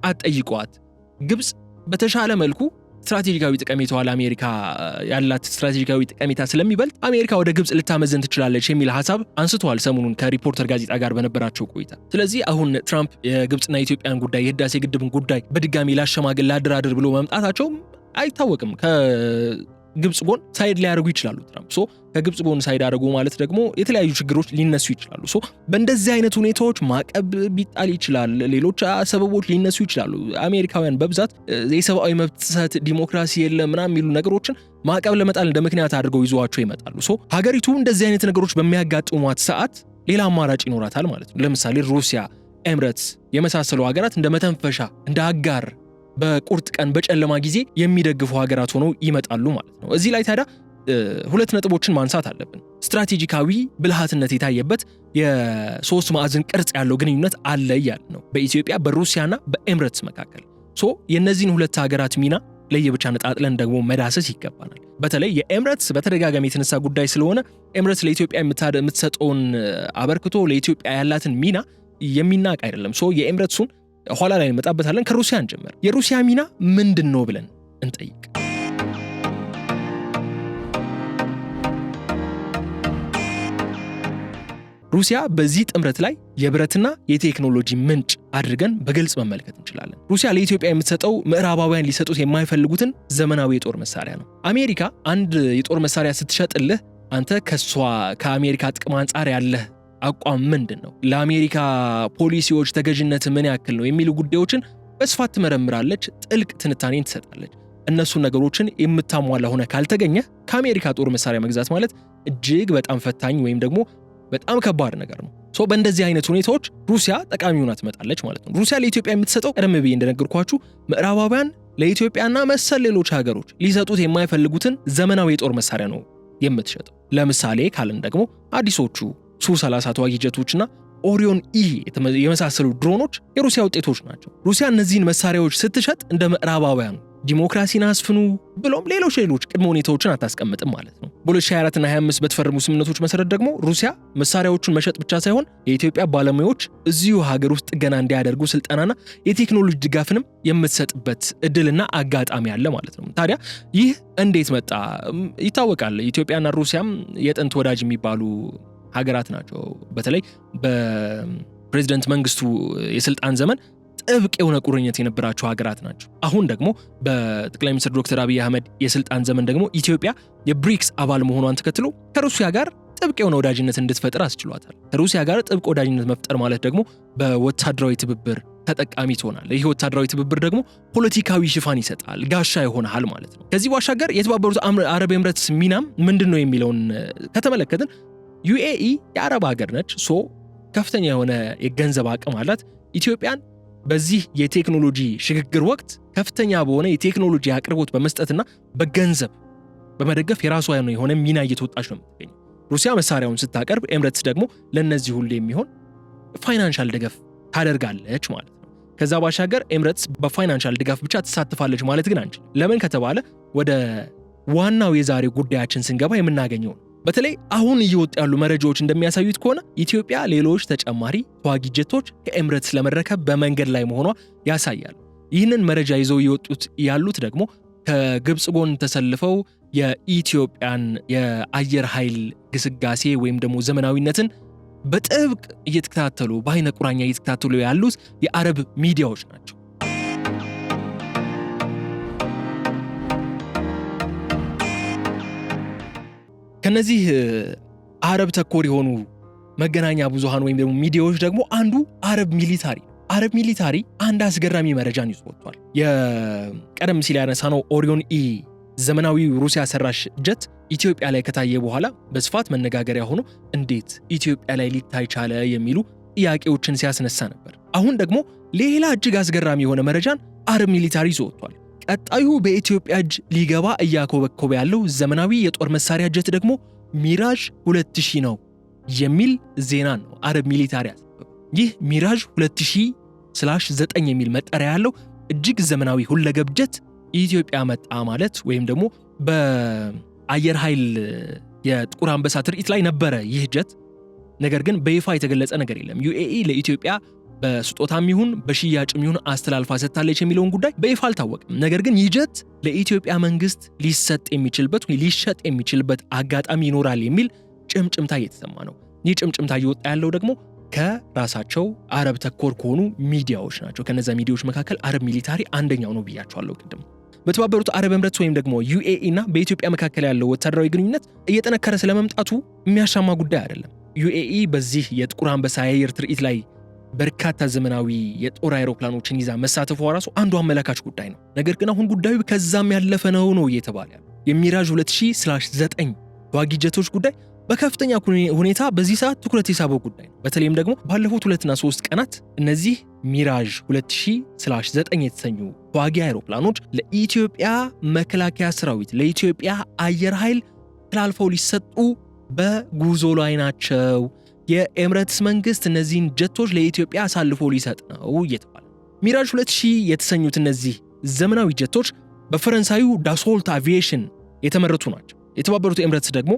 S1: አጠይቋት ግብጽ በተሻለ መልኩ ስትራቴጂካዊ ጠቀሜታዋ ለአሜሪካ ያላት ስትራቴጂካዊ ጠቀሜታ ስለሚበልጥ አሜሪካ ወደ ግብጽ ልታመዘን ትችላለች የሚል ሐሳብ አንስተዋል ሰሞኑን ከሪፖርተር ጋዜጣ ጋር በነበራቸው ቆይታ። ስለዚህ አሁን ትራምፕ የግብጽና የኢትዮጵያን ጉዳይ የህዳሴ ግድብን ጉዳይ በድጋሚ ላሸማግል ላደራድር ብሎ መምጣታቸው አይታወቅም። ከግብጽ ጎን ሳይድ ሊያደርጉ ይችላሉ ትራምፕ። ከግብጽ ጎን ሳይድ አደረጉ ማለት ደግሞ የተለያዩ ችግሮች ሊነሱ ይችላሉ። በእንደዚህ አይነት ሁኔታዎች ማዕቀብ ቢጣል ይችላል፣ ሌሎች ሰበቦች ሊነሱ ይችላሉ። አሜሪካውያን በብዛት የሰብአዊ መብት ጥሰት፣ ዲሞክራሲ የለም ምናምን የሚሉ ነገሮችን ማዕቀብ ለመጣል እንደ ምክንያት አድርገው ይዘዋቸው ይመጣሉ። ሀገሪቱ እንደዚህ አይነት ነገሮች በሚያጋጥሟት ሰዓት ሌላ አማራጭ ይኖራታል ማለት ነው። ለምሳሌ ሩሲያ፣ ኤምሬትስ የመሳሰሉ ሀገራት እንደ መተንፈሻ እንደ አጋር በቁርጥ ቀን በጨለማ ጊዜ የሚደግፉ ሀገራት ሆነው ይመጣሉ ማለት ነው። እዚህ ላይ ታዲያ ሁለት ነጥቦችን ማንሳት አለብን። ስትራቴጂካዊ ብልሃትነት የታየበት የሶስት ማዕዘን ቅርጽ ያለው ግንኙነት አለ እያለ ነው በኢትዮጵያ በሩሲያና በኤምሬትስ መካከል። የእነዚህን ሁለት ሀገራት ሚና ለየብቻ ነጣጥለን ደግሞ መዳሰስ ይገባናል። በተለይ የኤምሬትስ በተደጋጋሚ የተነሳ ጉዳይ ስለሆነ ኤምሬትስ ለኢትዮጵያ የምትሰጠውን አበርክቶ ለኢትዮጵያ ያላትን ሚና የሚናቅ አይደለም። የኤምሬትሱን ኋላ ላይ እንመጣበታለን። ከሩሲያ እንጀምር። የሩሲያ ሚና ምንድን ነው ብለን እንጠይቅ። ሩሲያ በዚህ ጥምረት ላይ የብረትና የቴክኖሎጂ ምንጭ አድርገን በግልጽ መመልከት እንችላለን። ሩሲያ ለኢትዮጵያ የምትሰጠው ምዕራባውያን ሊሰጡት የማይፈልጉትን ዘመናዊ የጦር መሳሪያ ነው። አሜሪካ አንድ የጦር መሳሪያ ስትሸጥልህ አንተ ከአሜሪካ ጥቅም አንጻር ያለህ አቋም ምንድን ነው? ለአሜሪካ ፖሊሲዎች ተገዥነት ምን ያክል ነው የሚሉ ጉዳዮችን በስፋት ትመረምራለች፣ ጥልቅ ትንታኔን ትሰጣለች። እነሱን ነገሮችን የምታሟላ ሆነ ካልተገኘ ከአሜሪካ ጦር መሳሪያ መግዛት ማለት እጅግ በጣም ፈታኝ ወይም ደግሞ በጣም ከባድ ነገር ነው። በእንደዚህ አይነት ሁኔታዎች ሩሲያ ጠቃሚ ሆና ትመጣለች ማለት ነው። ሩሲያ ለኢትዮጵያ የምትሰጠው ቀደም ብዬ እንደነገርኳችሁ ምዕራባውያን ለኢትዮጵያና መሰል ሌሎች ሀገሮች ሊሰጡት የማይፈልጉትን ዘመናዊ የጦር መሳሪያ ነው የምትሸጠው። ለምሳሌ ካልን ደግሞ አዲሶቹ ሱ-30 ተዋጊ ጀቶችና ኦሪዮን ኢ የመሳሰሉ ድሮኖች የሩሲያ ውጤቶች ናቸው። ሩሲያ እነዚህን መሳሪያዎች ስትሸጥ እንደ ምዕራባውያን ዲሞክራሲን አስፍኑ ብሎም ሌሎች ቅድመ ሁኔታዎችን አታስቀምጥም ማለት ነው። በ2024 እና 25 በተፈረሙ ስምምነቶች መሰረት ደግሞ ሩሲያ መሳሪያዎቹን መሸጥ ብቻ ሳይሆን የኢትዮጵያ ባለሙያዎች እዚሁ ሀገር ውስጥ ጥገና እንዲያደርጉ ስልጠናና የቴክኖሎጂ ድጋፍንም የምትሰጥበት እድልና አጋጣሚ አለ ማለት ነው። ታዲያ ይህ እንዴት መጣ? ይታወቃል። ኢትዮጵያና ሩሲያም የጥንት ወዳጅ የሚባሉ ሀገራት ናቸው። በተለይ በፕሬዝዳንት መንግስቱ የስልጣን ዘመን ጥብቅ የሆነ ቁርኝት የነበራቸው ሀገራት ናቸው። አሁን ደግሞ በጠቅላይ ሚኒስትር ዶክተር አብይ አህመድ የስልጣን ዘመን ደግሞ ኢትዮጵያ የብሪክስ አባል መሆኗን ተከትሎ ከሩሲያ ጋር ጥብቅ የሆነ ወዳጅነት እንድትፈጥር አስችሏታል። ከሩሲያ ጋር ጥብቅ ወዳጅነት መፍጠር ማለት ደግሞ በወታደራዊ ትብብር ተጠቃሚ ትሆናል። ይህ ወታደራዊ ትብብር ደግሞ ፖለቲካዊ ሽፋን ይሰጣል፣ ጋሻ ይሆናል ማለት ነው። ከዚህ ባሻገር የተባበሩት አረብ ኤምሬትስ ሚናም ምንድነው የሚለውን ከተመለከትን ዩኤኢ የአረብ ሀገር ነች። ከፍተኛ የሆነ የገንዘብ አቅም አላት። ኢትዮጵያን በዚህ የቴክኖሎጂ ሽግግር ወቅት ከፍተኛ በሆነ የቴክኖሎጂ አቅርቦት በመስጠትና በገንዘብ በመደገፍ የራሷ የሆነ ሚና እየተወጣች ነው የምትገኘው። ሩሲያ መሳሪያውን ስታቀርብ፣ ኤምሬትስ ደግሞ ለነዚህ ሁሉ የሚሆን ፋይናንሻል ድጋፍ ታደርጋለች ማለት ነው። ከዛ ባሻገር ኤምሬትስ በፋይናንሻል ድጋፍ ብቻ ትሳተፋለች ማለት ግን አንችልም። ለምን ከተባለ ወደ ዋናው የዛሬ ጉዳያችን ስንገባ የምናገኘው ነው። በተለይ አሁን እየወጡ ያሉ መረጃዎች እንደሚያሳዩት ከሆነ ኢትዮጵያ ሌሎች ተጨማሪ ተዋጊ ጀቶች ከኤምሬትስ ለመረከብ በመንገድ ላይ መሆኗ ያሳያል። ይህንን መረጃ ይዘው ያሉት ደግሞ ከግብጽ ጎን ተሰልፈው የኢትዮጵያን የአየር ኃይል ግስጋሴ ወይም ደግሞ ዘመናዊነትን በጥብቅ እየተከታተሉ በአይነ ቁራኛ እየተከታተሉ ያሉት የአረብ ሚዲያዎች ናቸው። ከነዚህ አረብ ተኮር የሆኑ መገናኛ ብዙሃን ወይም ደግሞ ሚዲያዎች ደግሞ አንዱ አረብ ሚሊታሪ አንድ አስገራሚ መረጃን ይዞ ወጥቷል። የቀደም ሲል ያነሳነው ኦሪዮን ኢ ዘመናዊ ሩሲያ ሰራሽ ጀት ኢትዮጵያ ላይ ከታየ በኋላ በስፋት መነጋገሪያ ሆኖ እንዴት ኢትዮጵያ ላይ ሊታይ ቻለ የሚሉ ጥያቄዎችን ሲያስነሳ ነበር። አሁን ደግሞ ሌላ እጅግ አስገራሚ የሆነ መረጃን አረብ ሚሊታሪ ይዞ ወጥቷል። ቀጣዩ በኢትዮጵያ እጅ ሊገባ እያኮበኮበ ያለው ዘመናዊ የጦር መሳሪያ ጀት ደግሞ ሚራዥ 2000 ነው የሚል ዜና ነው አረብ ሚሊታሪ ያሰበው። ይህ ሚራዥ 2000/9 የሚል መጠሪያ ያለው እጅግ ዘመናዊ ሁለገብ ጀት ኢትዮጵያ መጣ ማለት ወይም ደግሞ በአየር ኃይል የጥቁር አንበሳ ትርኢት ላይ ነበረ ይህ ጀት። ነገር ግን በይፋ የተገለጸ ነገር የለም። ዩኤኢ ለኢትዮጵያ በስጦታም ይሁን በሽያጭም ይሁን አስተላልፋ ሰጥታለች የሚለውን ጉዳይ በይፋ አልታወቀም። ነገር ግን ይህ ጀት ለኢትዮጵያ መንግስት ሊሰጥ የሚችልበት ወይ ሊሸጥ የሚችልበት አጋጣሚ ይኖራል የሚል ጭምጭምታ እየተሰማ ነው። ይህ ጭምጭምታ እየወጣ ያለው ደግሞ ከራሳቸው አረብ ተኮር ከሆኑ ሚዲያዎች ናቸው። ከነዛ ሚዲያዎች መካከል አረብ ሚሊታሪ አንደኛው ነው ብያቸዋለሁ ቅድም። በተባበሩት አረብ ኤምሬትስ ወይም ደግሞ ዩኤኢ እና በኢትዮጵያ መካከል ያለው ወታደራዊ ግንኙነት እየጠነከረ ስለመምጣቱ የሚያሻማ ጉዳይ አይደለም። ዩኤኢ በዚህ የጥቁር አንበሳ የአየር ትርኢት ላይ በርካታ ዘመናዊ የጦር አይሮፕላኖችን ይዛ መሳተፏ ራሱ አንዱ አመላካች ጉዳይ ነው። ነገር ግን አሁን ጉዳዩ ከዛም ያለፈ ነው እየተባለ ያለው የሚራዥ 2000/9 ተዋጊ ጀቶች ጉዳይ በከፍተኛ ሁኔታ በዚህ ሰዓት ትኩረት የሳበው ጉዳይ ነው። በተለይም ደግሞ ባለፉት 2 እና 3 ቀናት እነዚህ ሚራዥ 2000/9 የተሰኙ ተዋጊ አይሮፕላኖች ለኢትዮጵያ መከላከያ ሰራዊት ለኢትዮጵያ አየር ኃይል ተላልፈው ሊሰጡ በጉዞ ላይ ናቸው። የኤምሬትስ መንግስት እነዚህን ጀቶች ለኢትዮጵያ አሳልፎ ሊሰጥ ነው እየተባለ። ሚራጅ 2000 የተሰኙት እነዚህ ዘመናዊ ጀቶች በፈረንሳዩ ዳሶልት አቪዬሽን የተመረቱ ናቸው። የተባበሩት ኤምሬትስ ደግሞ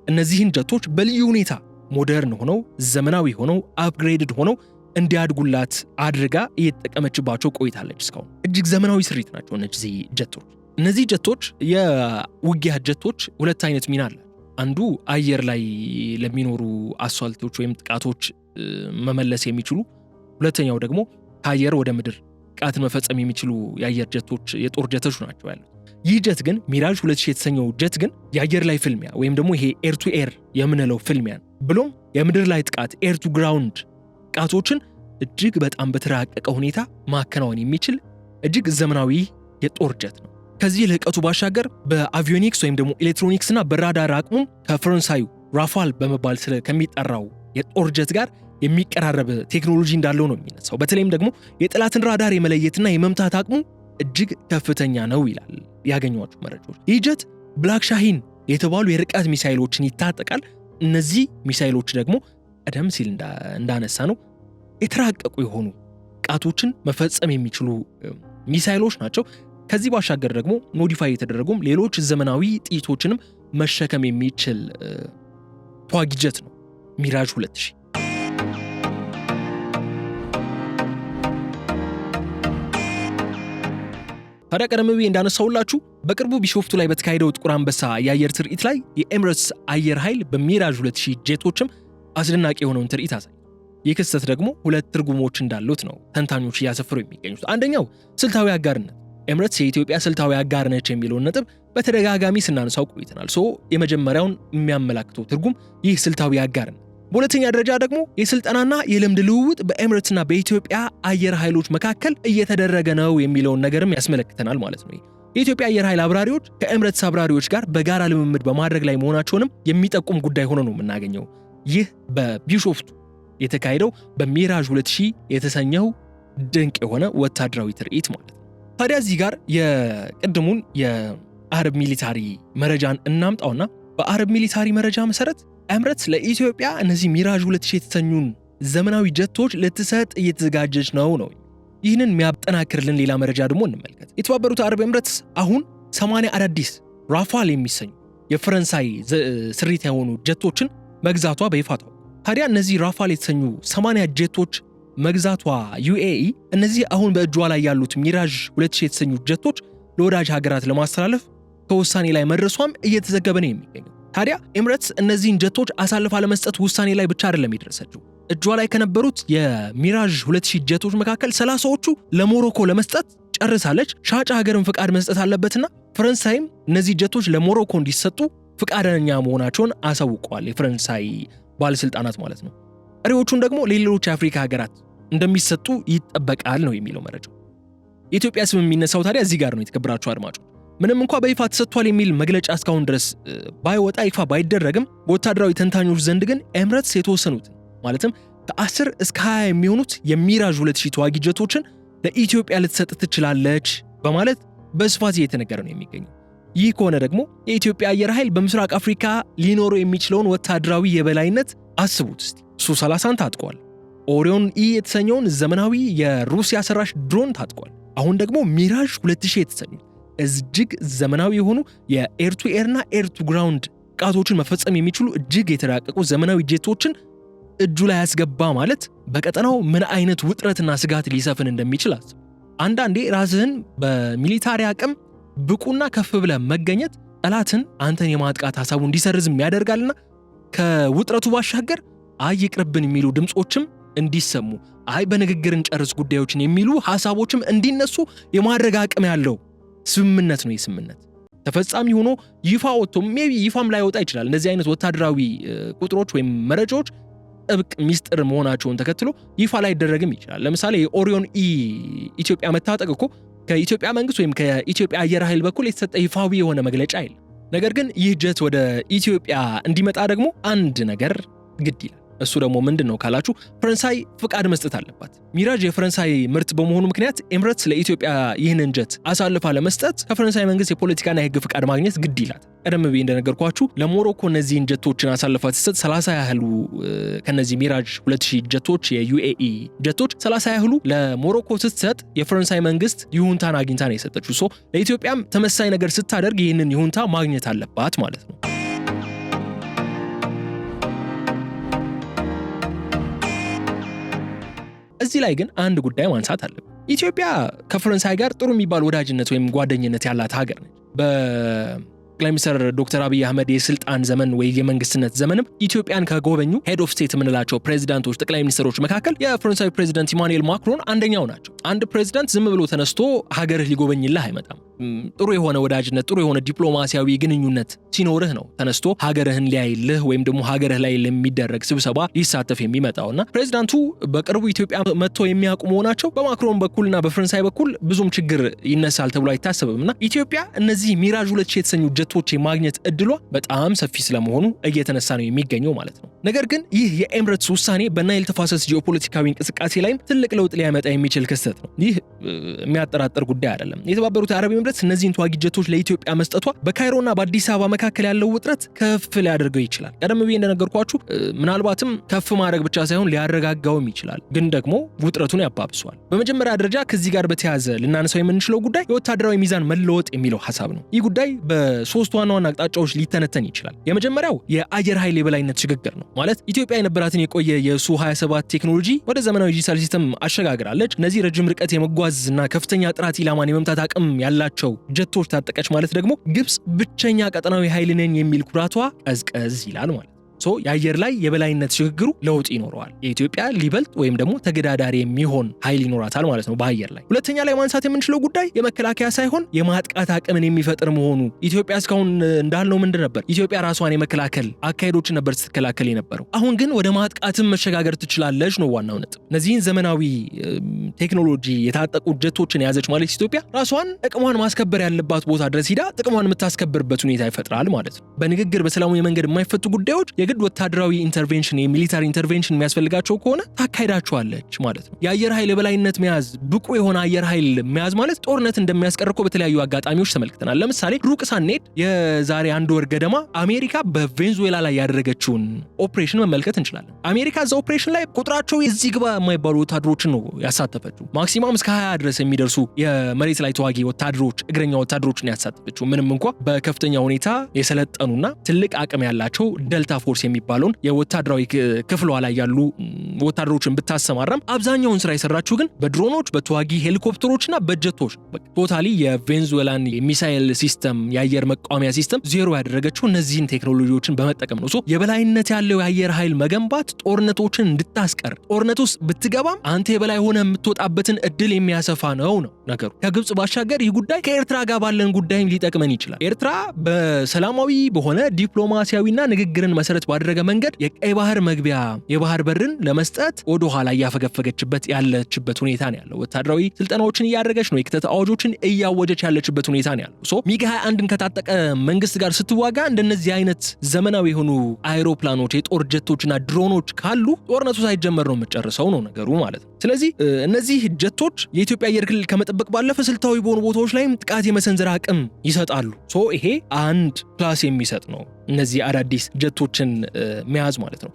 S1: እነዚህን ጀቶች በልዩ ሁኔታ ሞደርን ሆነው ዘመናዊ ሆነው አፕግሬድድ ሆነው እንዲያድጉላት አድርጋ እየተጠቀመችባቸው ቆይታለች። እስካሁን እጅግ ዘመናዊ ስሪት ናቸው እነዚህ ጀቶች። እነዚህ ጀቶች የውጊያ ጀቶች ሁለት አይነት ሚና አለ። አንዱ አየር ላይ ለሚኖሩ አሳልቶች ወይም ጥቃቶች መመለስ የሚችሉ፣ ሁለተኛው ደግሞ ከአየር ወደ ምድር ጥቃትን መፈጸም የሚችሉ የአየር ጀቶች የጦር ጀቶች ናቸው ያሉት። ይህ ጀት ግን ሚራጅ 2000 የተሰኘው ጀት ግን የአየር ላይ ፍልሚያ ወይም ደግሞ ይሄ ኤር ቱ ኤር የምንለው ፍልሚያን ብሎም የምድር ላይ ጥቃት ኤር ቱ ግራውንድ ጥቃቶችን እጅግ በጣም በተራቀቀ ሁኔታ ማከናወን የሚችል እጅግ ዘመናዊ የጦር ጀት ነው። ከዚህ ልህቀቱ ባሻገር በአቪዮኒክስ ወይም ደግሞ ኤሌክትሮኒክስና በራዳር አቅሙ ከፈረንሳዩ ራፋል በመባል ከሚጠራው የጦር ጀት ጋር የሚቀራረብ ቴክኖሎጂ እንዳለው ነው የሚነሳው። በተለይም ደግሞ የጠላትን ራዳር የመለየትና የመምታት አቅሙ እጅግ ከፍተኛ ነው ይላል ያገኘዋቸው መረጃዎች። ይህ ጀት ብላክ ሻሂን የተባሉ የርቀት ሚሳይሎችን ይታጠቃል። እነዚህ ሚሳይሎች ደግሞ ቀደም ሲል እንዳነሳ ነው የተራቀቁ የሆኑ ጥቃቶችን መፈጸም የሚችሉ ሚሳይሎች ናቸው። ከዚህ ባሻገር ደግሞ ሞዲፋይ የተደረጉም ሌሎች ዘመናዊ ጥይቶችንም መሸከም የሚችል ተዋጊ ጀት ነው ሚራጅ 2000። ታዲያ ቀደም ብዬ እንዳነሳውላችሁ በቅርቡ ቢሾፍቱ ላይ በተካሄደው ጥቁር አንበሳ የአየር ትርኢት ላይ የኤምሬትስ አየር ኃይል በሚራጅ 2000 ጄቶችም አስደናቂ የሆነውን ትርኢት አሳይ። ይህ ክስተት ደግሞ ሁለት ትርጉሞች እንዳሉት ነው ተንታኞች እያሰፈሩ የሚገኙት። አንደኛው ስልታዊ አጋርነት፣ ኤምሬትስ የኢትዮጵያ ስልታዊ አጋር ነች የሚለውን ነጥብ በተደጋጋሚ ስናነሳው ቆይተናል። የመጀመሪያውን የሚያመላክተው ትርጉም ይህ ስልታዊ አጋርነት። በሁለተኛ ደረጃ ደግሞ የስልጠናና የልምድ ልውውጥ በኤምሬትስና በኢትዮጵያ አየር ኃይሎች መካከል እየተደረገ ነው የሚለውን ነገርም ያስመለክተናል ማለት ነው። የኢትዮጵያ አየር ኃይል አብራሪዎች ከኤምሬትስ አብራሪዎች ጋር በጋራ ልምምድ በማድረግ ላይ መሆናቸውንም የሚጠቁም ጉዳይ ሆኖ ነው የምናገኘው። ይህ በቢሾፍቱ የተካሄደው በሚራጅ 2000 የተሰኘው ድንቅ የሆነ ወታደራዊ ትርኢት ማለት ነው። ታዲያ እዚህ ጋር የቅድሙን የአረብ ሚሊታሪ መረጃን እናምጣውና በአረብ ሚሊታሪ መረጃ መሰረት ኤምሬትስ ለኢትዮጵያ እነዚህ ሚራጅ 2000 የተሰኙን ዘመናዊ ጀቶች ልትሰጥ እየተዘጋጀች ነው። ይህንን የሚያጠናክርልን ሌላ መረጃ ደግሞ እንመልከት። የተባበሩት አረብ ኤምሬትስ አሁን 80 አዳዲስ ራፋል የሚሰኙ የፈረንሳይ ስሪት የሆኑ ጀቶችን መግዛቷ በይፋ ታውቋል። ታዲያ እነዚህ ራፋል የተሰኙ 80 ጀቶች መግዛቷ ዩኤኢ እነዚህ አሁን በእጇ ላይ ያሉት ሚራጅ 2000 የተሰኙ ጀቶች ለወዳጅ ሀገራት ለማስተላለፍ ከውሳኔ ላይ መድረሷም እየተዘገበ ነው የሚገኘው። ታዲያ ኤምሬትስ እነዚህን ጀቶች አሳልፋ ለመስጠት ውሳኔ ላይ ብቻ አይደለም የደረሰችው። እጇ ላይ ከነበሩት የሚራጅ 2000 ጀቶች መካከል 30ዎቹ ለሞሮኮ ለመስጠት ጨርሳለች። ሻጭ ሀገርን ፍቃድ መስጠት አለበትና ፈረንሳይም እነዚህ ጀቶች ለሞሮኮ እንዲሰጡ ፍቃደኛ መሆናቸውን አሳውቀዋል፣ የፈረንሳይ ባለስልጣናት ማለት ነው። ቀሪዎቹን ደግሞ ለሌሎች የአፍሪካ ሀገራት እንደሚሰጡ ይጠበቃል ነው የሚለው መረጃው። የኢትዮጵያ ስም የሚነሳው ታዲያ እዚህ ጋር ነው። የተከበራችሁ አድማጮች፣ ምንም እንኳን በይፋ ተሰጥቷል የሚል መግለጫ እስካሁን ድረስ ባይወጣ ይፋ ባይደረግም በወታደራዊ ተንታኞች ዘንድ ግን ኤምሬትስ የተወሰኑት ማለትም ከ10 እስከ 20 የሚሆኑት የሚራጅ 2000 ተዋጊ ጀቶችን ለኢትዮጵያ ልትሰጥ ትችላለች በማለት በስፋት እየተነገረ ነው የሚገኘው። ይህ ከሆነ ደግሞ የኢትዮጵያ አየር ኃይል በምስራቅ አፍሪካ ሊኖረው የሚችለውን ወታደራዊ የበላይነት አስቡት እስቲ። ሱ-30 ታጥቋል። ኦሪዮን ኢ የተሰኘውን ዘመናዊ የሩሲያ ሰራሽ ድሮን ታጥቋል። አሁን ደግሞ ሚራጅ 2000 የተሰኙ እጅግ ዘመናዊ የሆኑ የኤር ቱ ኤርና ኤር ቱ ግራውንድ ጥቃቶችን መፈጸም የሚችሉ እጅግ የተራቀቁ ዘመናዊ ጄቶችን እጁ ላይ ያስገባ ማለት በቀጠናው ምን አይነት ውጥረትና ስጋት ሊሰፍን እንደሚችል አስብ። አንዳንዴ ራስህን በሚሊታሪ አቅም ብቁና ከፍ ብለህ መገኘት ጠላትን አንተን የማጥቃት ሐሳቡ እንዲሰርዝም ያደርጋልና ከውጥረቱ ባሻገር ይቅርብን የሚሉ ድምጾችም እንዲሰሙ በንግግር እንጨርስ ጉዳዮችን የሚሉ ሐሳቦችም እንዲነሱ የማድረግ አቅም ያለው ስምምነት ነው። የስምምነት ተፈጻሚ ሆኖ ይፋ ወጥቶ ሜቢ ይፋም ላይ ወጣ ይችላል። እነዚህ አይነት ወታደራዊ ቁጥሮች ወይም መረጃዎች ጥብቅ ሚስጥር መሆናቸውን ተከትሎ ይፋ ላይ ይደረግም ይችላል። ለምሳሌ የኦሪዮን ኢ ኢትዮጵያ መታጠቅ እኮ ከኢትዮጵያ መንግስት ወይም ከኢትዮጵያ አየር ኃይል በኩል የተሰጠ ይፋዊ የሆነ መግለጫ አይደለም። ነገር ግን ይህ ጀት ወደ ኢትዮጵያ እንዲመጣ ደግሞ አንድ ነገር ግድ ይላል። እሱ ደግሞ ምንድነው ካላችሁ ፈረንሳይ ፍቃድ መስጠት አለባት። ሚራጅ የፈረንሳይ ምርት በመሆኑ ምክንያት ኤምሬትስ ለኢትዮጵያ ይህንን ጀት አሳልፋ ለመስጠት ከፈረንሳይ መንግስት የፖለቲካና የህግ ፍቃድ ማግኘት ግድ ይላል። ቀደም ብዬ እንደነገርኳችሁ ለሞሮኮ እነዚህን ጀቶችን አሳልፋ ስትሰጥ 30 ያህሉ ከነዚህ ሚራጅ 2000 ጀቶች የዩኤኢ ጀቶች 30 ያህሉ ለሞሮኮ ስትሰጥ የፈረንሳይ መንግስት ይሁንታን አግኝታ ነው የሰጠችው። ሶ ለኢትዮጵያም ተመሳሳይ ነገር ስታደርግ ይህንን ይሁንታ ማግኘት አለባት ማለት ነው። እዚህ ላይ ግን አንድ ጉዳይ ማንሳት አለብን። ኢትዮጵያ ከፈረንሳይ ጋር ጥሩ የሚባል ወዳጅነት ወይም ጓደኝነት ያላት ሀገር ነች። ጠቅላይ ሚኒስትር ዶክተር አብይ አህመድ የስልጣን ዘመን ወይ የመንግስትነት ዘመንም ኢትዮጵያን ከጎበኙ ሄድ ኦፍ ስቴት የምንላቸው ፕሬዚዳንቶች ጠቅላይ ሚኒስትሮች መካከል የፈረንሳዊ ፕሬዚዳንት ኢማኑኤል ማክሮን አንደኛው ናቸው። አንድ ፕሬዚዳንት ዝም ብሎ ተነስቶ ሀገርህ ሊጎበኝልህ አይመጣም። ጥሩ የሆነ ወዳጅነት ጥሩ የሆነ ዲፕሎማሲያዊ ግንኙነት ሲኖርህ ነው ተነስቶ ሀገርህን ሊያይልህ ወይም ደግሞ ሀገርህ ላይ ለሚደረግ ስብሰባ ሊሳተፍ የሚመጣውና ፕሬዚዳንቱ በቅርቡ ኢትዮጵያ መጥቶ የሚያውቁ መሆናቸው በማክሮን በኩልና በፈረንሳይ በኩል ብዙም ችግር ይነሳል ተብሎ አይታሰብምና ኢትዮጵያ እነዚህ ሚራጅ 2000 የተሰኙ ጀቶች የማግኘት እድሏ በጣም ሰፊ ስለመሆኑ እየተነሳ ነው የሚገኘው ማለት ነው። ነገር ግን ይህ የኤምሬትስ ውሳኔ በናይል ተፋሰስ ጂኦፖለቲካዊ እንቅስቃሴ ላይም ትልቅ ለውጥ ሊያመጣ የሚችል ክስተት ነው። ይህ የሚያጠራጥር ጉዳይ አይደለም። የተባበሩት አረብ ኤምሬትስ እነዚህን ተዋጊ ጀቶች ለኢትዮጵያ መስጠቷ በካይሮና በአዲስ አበባ መካከል ያለው ውጥረት ከፍ ሊያደርገው ይችላል። ቀደም ብዬ እንደነገርኳችሁ ምናልባትም ከፍ ማድረግ ብቻ ሳይሆን ሊያረጋጋውም ይችላል፣ ግን ደግሞ ውጥረቱን ያባብሷል። በመጀመሪያ ደረጃ ከዚህ ጋር በተያያዘ ልናነሳው የምንችለው ጉዳይ የወታደራዊ ሚዛን መለወጥ የሚለው ሐሳብ ነው። ይህ ጉዳይ በሶስት ዋና ዋና አቅጣጫዎች ሊተነተን ይችላል። የመጀመሪያው የአየር ኃይል የበላይነት ሽግግር ነው። ማለት ኢትዮጵያ የነበራትን የቆየ የሱ-27 ቴክኖሎጂ ወደ ዘመናዊ ዲጂታል ሲስተም አሸጋግራለች። እነዚህ ረጅም ርቀት የመጓዝና ከፍተኛ ጥራት ኢላማን የመምታት አቅም ያላቸው ጀቶች ታጠቀች ማለት ደግሞ ግብጽ ብቸኛ ቀጠናዊ ኃይል ነኝ የሚል ኩራቷ ቀዝቀዝ ይላል ማለት ነው። የአየር ላይ የበላይነት ሽግግሩ ለውጥ ይኖረዋል። የኢትዮጵያ ሊበልጥ ወይም ደግሞ ተገዳዳሪ የሚሆን ኃይል ይኖራታል ማለት ነው በአየር ላይ። ሁለተኛ ላይ ማንሳት የምንችለው ጉዳይ የመከላከያ ሳይሆን የማጥቃት አቅምን የሚፈጥር መሆኑ። ኢትዮጵያ እስካሁን እንዳልነው ምንድን ነበር? ኢትዮጵያ ራሷን የመከላከል አካሄዶችን ነበር ስትከላከል የነበረው። አሁን ግን ወደ ማጥቃትም መሸጋገር ትችላለች ነው ዋናው ነጥብ። እነዚህን ዘመናዊ ቴክኖሎጂ የታጠቁ ጀቶችን የያዘች ማለት ኢትዮጵያ ራሷን ጥቅሟን ማስከበር ያለባት ቦታ ድረስ ሂዳ ጥቅሟን የምታስከብርበት ሁኔታ ይፈጥራል ማለት ነው። በንግግር በሰላማዊ መንገድ የማይፈቱ ጉዳዮች የግድ ወታደራዊ ኢንተርቬንሽን የሚሊታሪ ኢንተርቬንሽን የሚያስፈልጋቸው ከሆነ ታካሂዳቸዋለች ማለት ነው። የአየር ኃይል የበላይነት መያዝ ብቁ የሆነ አየር ኃይል መያዝ ማለት ጦርነት እንደሚያስቀር እኮ በተለያዩ አጋጣሚዎች ተመልክተናል። ለምሳሌ ሩቅ ሳንሄድ የዛሬ አንድ ወር ገደማ አሜሪካ በቬንዙዌላ ላይ ያደረገችውን ኦፕሬሽን መመልከት እንችላለን። አሜሪካ እዛ ኦፕሬሽን ላይ ቁጥራቸው እዚህ ግባ የማይባሉ ወታደሮችን ነው ያሳተፈችው። ማክሲማም እስከ 20 ድረስ የሚደርሱ የመሬት ላይ ተዋጊ ወታደሮች እግረኛ ወታደሮችን ያሳተፈችው ምንም እንኳ በከፍተኛ ሁኔታ የሰለጠኑና ትልቅ አቅም ያላቸው ዴልታ ፎርስ የሚባለውን የወታደራዊ ክፍሏ ላይ ያሉ ወታደሮችን ብታሰማራም አብዛኛውን ስራ የሰራችው ግን በድሮኖች በተዋጊ ሄሊኮፕተሮችና በጀቶች ቶታሊ የቬንዙዌላን የሚሳኤል ሲስተም የአየር መቃወሚያ ሲስተም ዜሮ ያደረገችው እነዚህን ቴክኖሎጂዎችን በመጠቀም ነው። የበላይነት ያለው የአየር ኃይል መገንባት ጦርነቶችን እንድታስቀር ጦርነት ውስጥ ብትገባም አንተ የበላይ ሆነ የምትወጣበትን እድል የሚያሰፋ ነው ነገሩ። ከግብጽ ባሻገር ይህ ጉዳይ ከኤርትራ ጋር ባለን ጉዳይም ሊጠቅመን ይችላል። ኤርትራ በሰላማዊ በሆነ ዲፕሎማሲያዊና ንግግርን መሰረት ባደረገ መንገድ የቀይ ባህር መግቢያ የባህር በርን ለመስጠት ወደ ኋላ ያፈገፈገችበት ያለችበት ሁኔታ ነው ያለው። ወታደራዊ ስልጠናዎችን እያደረገች ነው። የክተት አዋጆችን እያወጀች ያለችበት ሁኔታ ነው ያለው። ሚግ 21ን ከታጠቀ መንግስት ጋር ስትዋጋ እንደነዚህ አይነት ዘመናዊ የሆኑ አይሮፕላኖች የጦር ጀቶችና ድሮኖች ካሉ ጦርነቱ ሳይጀመር ነው የምትጨርሰው ነው ነገሩ ማለት ነው። ስለዚህ እነዚህ ጀቶች የኢትዮጵያ አየር ክልል ከመጠበቅ ባለፈ ስልታዊ በሆኑ ቦታዎች ላይም ጥቃት የመሰንዘር አቅም ይሰጣሉ። ይሄ አንድ ፕላስ የሚሰጥ ነው እነዚህ አዳዲስ ጀቶችን መያዝ ማለት ነው።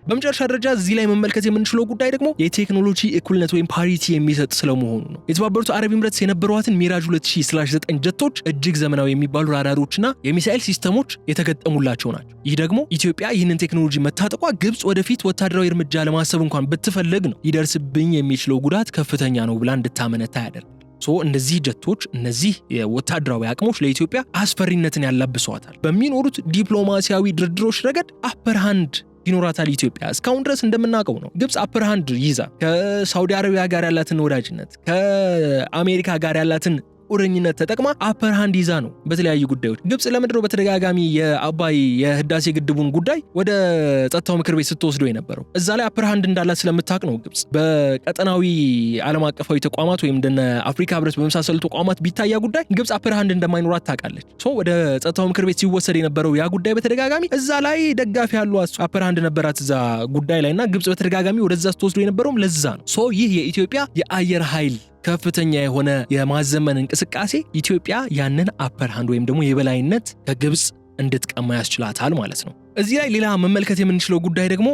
S1: በመጨረሻ ደረጃ እዚህ ላይ መመልከት የምንችለው ጉዳይ ደግሞ የቴክኖሎጂ እኩልነት ወይም ፓሪቲ የሚሰጥ ስለመሆኑ ነው። የተባበሩት አረብ ኤምሬትስ የነበሯትን ሚራጅ 2000/9 ጀቶች እጅግ ዘመናዊ የሚባሉ ራዳሮችና የሚሳኤል ሲስተሞች የተገጠሙላቸው ናቸው። ይህ ደግሞ ኢትዮጵያ ይህንን ቴክኖሎጂ መታጠቋ ግብጽ ወደፊት ወታደራዊ እርምጃ ለማሰብ እንኳን ብትፈልግ ነው ሊደርስብኝ የሚችለው ጉዳት ከፍተኛ ነው ብላ እንድታመነታ ያደርጋል። እነዚህ ጀቶች እነዚህ የወታደራዊ አቅሞች ለኢትዮጵያ አስፈሪነትን ያላብሷታል። በሚኖሩት ዲፕሎማሲያዊ ድርድሮች ረገድ አፐር ሃንድ ይኖራታል ኢትዮጵያ። እስካሁን ድረስ እንደምናውቀው ነው ግብጽ አፐር ሃንድ ይዛ ከሳውዲ አረቢያ ጋር ያላትን ወዳጅነት ከአሜሪካ ጋር ያላትን በቁርኝነት ተጠቅማ አፐር ሃንድ ይዛ ነው በተለያዩ ጉዳዮች። ግብጽ ለምንድነው በተደጋጋሚ የአባይ የህዳሴ ግድቡን ጉዳይ ወደ ጸጥታው ምክር ቤት ስትወስዶ የነበረው? እዛ ላይ አፐር ሃንድ እንዳላት ስለምታውቅ ነው። ግብጽ በቀጠናዊ ዓለም አቀፋዊ ተቋማት ወይም እንደነ አፍሪካ ህብረት በመሳሰሉ ተቋማት ቢታያ ጉዳይ ግብጽ አፐር ሃንድ እንደማይኖራት ታውቃለች። ወደ ጸጥታው ምክር ቤት ሲወሰድ የነበረው ያ ጉዳይ በተደጋጋሚ እዛ ላይ ደጋፊ ያሏት አፐር ሃንድ ነበራት እዛ ጉዳይ ላይና ግብጽ በተደጋጋሚ ወደዛ ስትወስዶ የነበረውም ለዛ ነው። ይህ የኢትዮጵያ የአየር ኃይል ከፍተኛ የሆነ የማዘመን እንቅስቃሴ ኢትዮጵያ ያንን አፐር ሃንድ ወይም ደግሞ የበላይነት ከግብጽ እንድትቀማ ያስችላታል ማለት ነው። እዚህ ላይ ሌላ መመልከት የምንችለው ጉዳይ ደግሞ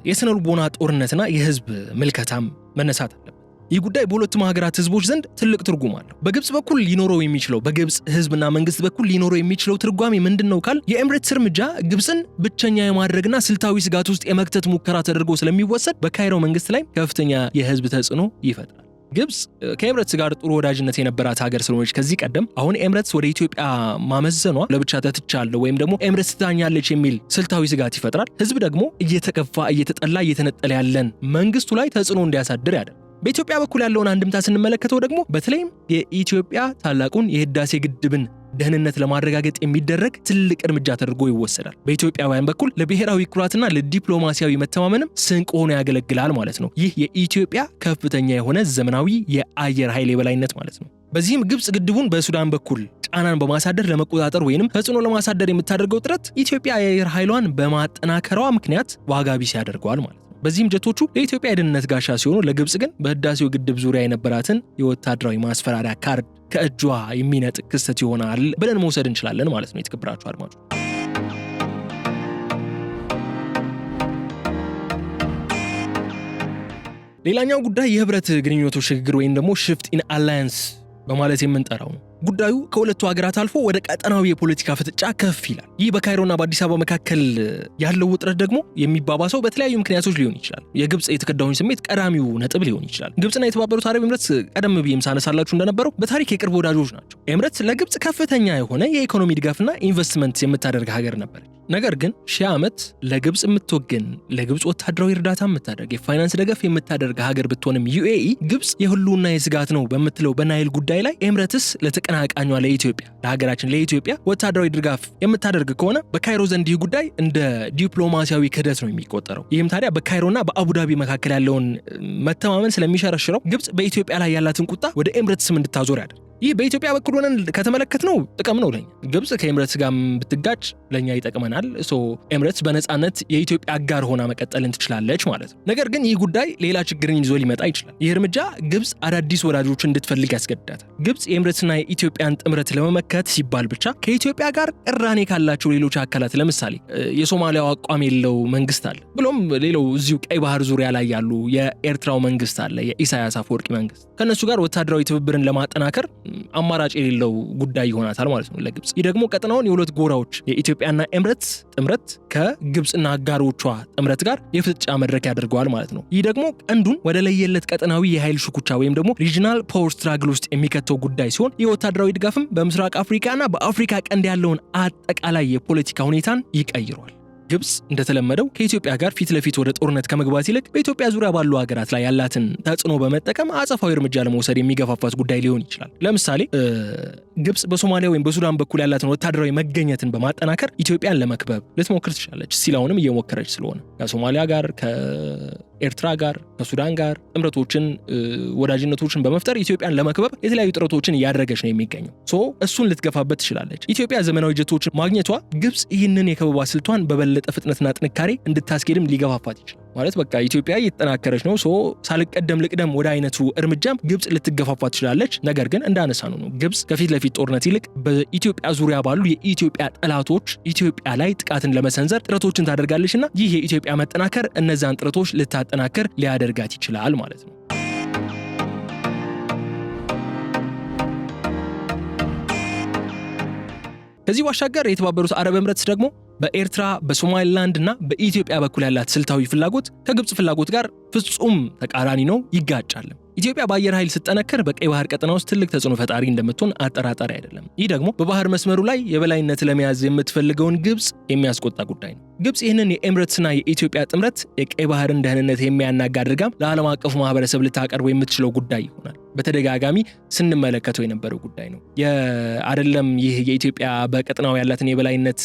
S1: የስነ ልቦና ጦርነትና የህዝብ ምልከታም መነሳት አለበት። ይህ ጉዳይ በሁለቱም ሀገራት ህዝቦች ዘንድ ትልቅ ትርጉም አለው። በግብጽ በኩል ሊኖረው የሚችለው በግብጽ ህዝብና መንግስት በኩል ሊኖረው የሚችለው ትርጓሜ ምንድነው ካል የኤምሬትስ እርምጃ ግብጽን ብቸኛ የማድረግና ስልታዊ ስጋት ውስጥ የመክተት ሙከራ ተደርጎ ስለሚወሰድ በካይሮ መንግስት ላይ ከፍተኛ የህዝብ ተጽዕኖ ይፈጥራል። ግብጽ ከኤምሬትስ ጋር ጥሩ ወዳጅነት የነበራት ሀገር ስለሆነች ከዚህ ቀደም አሁን ኤምሬትስ ወደ ኢትዮጵያ ማመዘኗ ለብቻ ተትቻለሁ ወይም ደግሞ ኤምሬትስ ትታኛለች የሚል ስልታዊ ስጋት ይፈጥራል። ህዝብ ደግሞ እየተከፋ እየተጠላ እየተነጠለ ያለን መንግስቱ ላይ ተጽዕኖ እንዲያሳድር ያደርጋል። በኢትዮጵያ በኩል ያለውን አንድምታ ስንመለከተው ደግሞ በተለይም የኢትዮጵያ ታላቁን የህዳሴ ግድብን ደህንነት ለማረጋገጥ የሚደረግ ትልቅ እርምጃ ተደርጎ ይወሰዳል። በኢትዮጵያውያን በኩል ለብሔራዊ ኩራትና ለዲፕሎማሲያዊ መተማመንም ስንቅ ሆኖ ያገለግላል ማለት ነው። ይህ የኢትዮጵያ ከፍተኛ የሆነ ዘመናዊ የአየር ኃይል የበላይነት ማለት ነው። በዚህም ግብጽ ግድቡን በሱዳን በኩል ጫናን በማሳደር ለመቆጣጠር ወይንም ተጽዕኖ ለማሳደር የምታደርገው ጥረት ኢትዮጵያ የአየር ኃይሏን በማጠናከሯ ምክንያት ዋጋ ቢስ ያደርገዋል ማለት ነው። በዚህም ጀቶቹ ለኢትዮጵያ የደህንነት ጋሻ ሲሆኑ ለግብጽ ግን በህዳሴው ግድብ ዙሪያ የነበራትን የወታደራዊ ማስፈራሪያ ካርድ ከእጇ የሚነጥቅ ክስተት ይሆናል ብለን መውሰድ እንችላለን ማለት ነው። የተከበራችሁ አድማጮች፣ ሌላኛው ጉዳይ የህብረት ግንኙነቶች ሽግግር ወይም ደግሞ ሽፍት ኢን አላያንስ በማለት የምንጠራው ነው። ጉዳዩ ከሁለቱ ሀገራት አልፎ ወደ ቀጠናዊ የፖለቲካ ፍጥጫ ከፍ ይላል። ይህ በካይሮና በአዲስ አበባ መካከል ያለው ውጥረት ደግሞ የሚባባሰው በተለያዩ ምክንያቶች ሊሆን ይችላል። የግብጽ የተከዳውን ስሜት ቀዳሚው ነጥብ ሊሆን ይችላል። ግብጽና የተባበሩት አረብ ኤምሬትስ ቀደም ብዬም ሳነሳላችሁ እንደነበረው በታሪክ የቅርብ ወዳጆች ናቸው። ኤምሬትስ ለግብጽ ከፍተኛ የሆነ የኢኮኖሚ ድጋፍና ኢንቨስትመንት የምታደርግ ሀገር ነበረች። ነገር ግን ሺህ ዓመት ለግብጽ የምትወገን ለግብጽ ወታደራዊ እርዳታ የምታደርግ የፋይናንስ ደገፍ የምታደርግ ሀገር ብትሆንም ዩኤኢ ግብጽ የሁሉና የስጋት ነው በምትለው በናይል ጉዳይ ላይ ኤምሬትስ ለተቀናቃኟ ለኢትዮጵያ ለሀገራችን ለኢትዮጵያ ወታደራዊ ድጋፍ የምታደርግ ከሆነ በካይሮ ዘንድ ይህ ጉዳይ እንደ ዲፕሎማሲያዊ ክህደት ነው የሚቆጠረው። ይህም ታዲያ በካይሮና በአቡዳቢ መካከል ያለውን መተማመን ስለሚሸረሽረው ግብጽ በኢትዮጵያ ላይ ያላትን ቁጣ ወደ ኤምሬትስም እንድታዞር ያደርግ። ይህ በኢትዮጵያ በኩል ሆነን ከተመለከትነው ጥቅም ነው ለኛ። ግብጽ ከኤምሬትስ ጋር ብትጋጭ ለኛ ይጠቅመናል። ኤምሬትስ በነፃነት የኢትዮጵያ አጋር ሆና መቀጠልን ትችላለች ማለት ነው። ነገር ግን ይህ ጉዳይ ሌላ ችግርን ይዞ ሊመጣ ይችላል። ይህ እርምጃ ግብጽ አዳዲስ ወዳጆችን እንድትፈልግ ያስገድዳታል። ግብጽ የኤምሬትስና የኢትዮጵያን ጥምረት ለመመከት ሲባል ብቻ ከኢትዮጵያ ጋር ቅራኔ ካላቸው ሌሎች አካላት ለምሳሌ የሶማሊያው አቋም የለው መንግስት አለ፣ ብሎም ሌላው እዚሁ ቀይ ባህር ዙሪያ ላይ ያሉ የኤርትራው መንግስት አለ፣ የኢሳያስ አፈወርቂ መንግስት፣ ከነሱ ጋር ወታደራዊ ትብብርን ለማጠናከር አማራጭ የሌለው ጉዳይ ይሆናታል ማለት ነው ለግብጽ። ይህ ደግሞ ቀጠናውን የሁለት ጎራዎች የኢትዮጵያና ኤምሬትስ ጥምረት ከግብጽና አጋሮቿ ጥምረት ጋር የፍጥጫ መድረክ ያደርገዋል ማለት ነው። ይህ ደግሞ ቀንዱን ወደ ለየለት ቀጠናዊ የኃይል ሽኩቻ ወይም ደግሞ ሪጂናል ፓወር ስትራግል ውስጥ የሚከተው ጉዳይ ሲሆን የወታደራዊ ድጋፍም በምስራቅ አፍሪካና በአፍሪካ ቀንድ ያለውን አጠቃላይ የፖለቲካ ሁኔታን ይቀይሯል። ግብጽ እንደተለመደው ከኢትዮጵያ ጋር ፊት ለፊት ወደ ጦርነት ከመግባት ይልቅ በኢትዮጵያ ዙሪያ ባሉ ሀገራት ላይ ያላትን ተጽዕኖ በመጠቀም አጸፋዊ እርምጃ ለመውሰድ የሚገፋፋት ጉዳይ ሊሆን ይችላል። ለምሳሌ ግብጽ በሶማሊያ ወይም በሱዳን በኩል ያላትን ወታደራዊ መገኘትን በማጠናከር ኢትዮጵያን ለመክበብ ልትሞክር ትችላለች። ሲላውንም እየሞከረች ስለሆነ ከሶማሊያ ጋር ከኤርትራ ጋር ከሱዳን ጋር ጥምረቶችን ወዳጅነቶችን በመፍጠር ኢትዮጵያን ለመክበብ የተለያዩ ጥረቶችን እያደረገች ነው የሚገኘው። እሱን ልትገፋበት ትችላለች። ኢትዮጵያ ዘመናዊ ጀቶችን ማግኘቷ ግብጽ ይህንን የከበባ ስልቷን በበለጠ ፍጥነትና ጥንካሬ እንድታስኬድም ሊገፋፋት ይችላል። ማለት በቃ ኢትዮጵያ እየተጠናከረች ነው፣ ሳልቀደም ልቅደም ወደ አይነቱ እርምጃም ግብጽ ልትገፋፋት ትችላለች። ነገር ግን እንዳነሳኑ ነው ግብጽ ከፊት ለፊት ጦርነት ይልቅ በኢትዮጵያ ዙሪያ ባሉ የኢትዮጵያ ጠላቶች ኢትዮጵያ ላይ ጥቃትን ለመሰንዘር ጥረቶችን ታደርጋለችና ይህ የኢትዮጵያ መጠናከር እነዛን ጥረቶች ልታጠናከር ሊያደርጋት ይችላል ማለት ነው። ከዚህ ባሻገር የተባበሩት አረብ ኤምሬትስ ደግሞ በኤርትራ በሶማሊላንድ እና በኢትዮጵያ በኩል ያላት ስልታዊ ፍላጎት ከግብጽ ፍላጎት ጋር ፍጹም ተቃራኒ ነው፣ ይጋጫል። ኢትዮጵያ በአየር ኃይል ስትጠነከር በቀይ ባህር ቀጠና ውስጥ ትልቅ ተጽዕኖ ፈጣሪ እንደምትሆን አጠራጣሪ አይደለም። ይህ ደግሞ በባህር መስመሩ ላይ የበላይነት ለመያዝ የምትፈልገውን ግብጽ የሚያስቆጣ ጉዳይ ነው። ግብጽ ይህንን የኤምሬትስና የኢትዮጵያ ጥምረት የቀይ ባህርን ደህንነት የሚያናጋ አድርጋም ለዓለም አቀፉ ማህበረሰብ ልታቀርበው የምትችለው ጉዳይ ይሆናል። በተደጋጋሚ ስንመለከተው የነበረው ጉዳይ ነው። አይደለም ይህ የኢትዮጵያ በቀጠናው ያላትን የበላይነት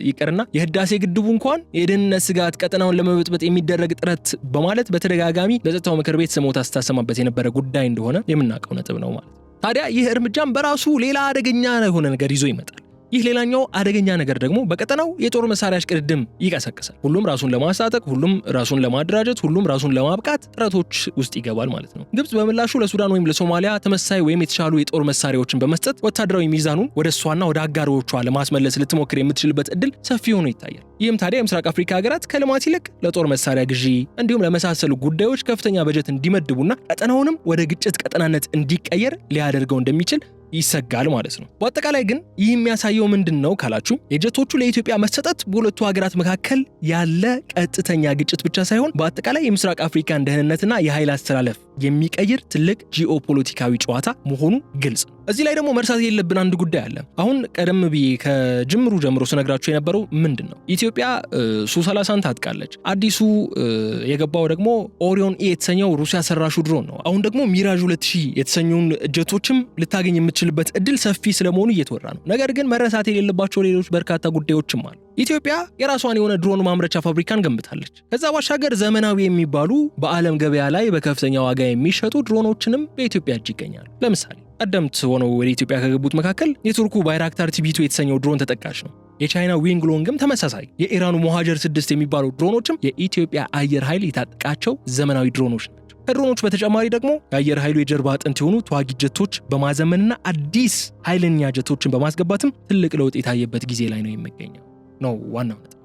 S1: ይቅርና የህዳሴ ግድቡ እንኳን የደህንነት ስጋት ቀጠናውን ለመበጥበጥ የሚደረግ ጥረት በማለት በተደጋጋሚ ለጸጥታው ምክር ቤት ስሞታ ስታሰማበት የነበረ ጉዳይ እንደሆነ የምናውቀው ነጥብ ነው ማለት። ታዲያ ይህ እርምጃም በራሱ ሌላ አደገኛ የሆነ ነገር ይዞ ይመጣል። ይህ ሌላኛው አደገኛ ነገር ደግሞ በቀጠናው የጦር መሳሪያ እሽቅድድም ይቀሰቅሳል። ሁሉም ራሱን ለማስታጠቅ፣ ሁሉም ራሱን ለማደራጀት፣ ሁሉም ራሱን ለማብቃት ጥረቶች ውስጥ ይገባል ማለት ነው። ግብጽ በምላሹ ለሱዳን ወይም ለሶማሊያ ተመሳሳይ ወይም የተሻሉ የጦር መሳሪያዎችን በመስጠት ወታደራዊ ሚዛኑን ወደ እሷና ወደ አጋሮቿ ለማስመለስ ልትሞክር የምትችልበት እድል ሰፊ ሆኖ ይታያል። ይህም ታዲያ የምስራቅ አፍሪካ ሀገራት ከልማት ይልቅ ለጦር መሳሪያ ግዢ እንዲሁም ለመሳሰሉ ጉዳዮች ከፍተኛ በጀት እንዲመድቡና ቀጠናውንም ወደ ግጭት ቀጠናነት እንዲቀየር ሊያደርገው እንደሚችል ይሰጋል ማለት ነው። በአጠቃላይ ግን ይህ የሚያሳየው ምንድነው ካላችሁ የጀቶቹ ለኢትዮጵያ መሰጠት በሁለቱ ሀገራት መካከል ያለ ቀጥተኛ ግጭት ብቻ ሳይሆን በአጠቃላይ የምስራቅ አፍሪካን ደህንነትና የኃይል አስተላለፍ የሚቀይር ትልቅ ጂኦፖለቲካዊ ጨዋታ መሆኑ ግልጽ ነው። እዚህ ላይ ደግሞ መርሳት የሌለብን አንድ ጉዳይ አለ። አሁን ቀደም ብዬ ከጅምሩ ጀምሮ ስነግራችሁ የነበረው ምንድነው ኢትዮጵያ ሱ-30ን ታጥቃለች። አዲሱ የገባው ደግሞ ኦሪዮን ኤ የተሰኘው ሩሲያ ሰራሹ ድሮን ነው። አሁን ደግሞ ሚራዥ 2000 የተሰኘውን ጀቶችም ልታገኝ የምትችልበት እድል ሰፊ ስለመሆኑ እየተወራ ነው። ነገር ግን መረሳት የሌለባቸው ሌሎች በርካታ ጉዳዮችም አሉ። ኢትዮጵያ የራሷን የሆነ ድሮን ማምረቻ ፋብሪካን ገንብታለች። ከዛ ባሻገር ዘመናዊ የሚባሉ በዓለም ገበያ ላይ በከፍተኛ ዋጋ የሚሸጡ ድሮኖችንም በኢትዮጵያ እጅ ይገኛሉ። ለምሳሌ ቀደምት ሆነው ወደ ኢትዮጵያ ከገቡት መካከል የቱርኩ ባይራክታር ቲቢቱ የተሰኘው ድሮን ተጠቃሽ ነው። የቻይና ዊንግ ሎንግም ተመሳሳይ፣ የኢራኑ ሞሃጀር 6 የሚባሉ ድሮኖችም የኢትዮጵያ አየር ኃይል የታጠቃቸው ዘመናዊ ድሮኖች ናቸው። ከድሮኖች በተጨማሪ ደግሞ የአየር ኃይሉ የጀርባ አጥንት የሆኑ ተዋጊ ጀቶች በማዘመንና አዲስ ኃይለኛ ጀቶችን በማስገባትም ትልቅ ለውጥ የታየበት ጊዜ ላይ ነው የሚገኘው ነው ዋናው ነጥብ።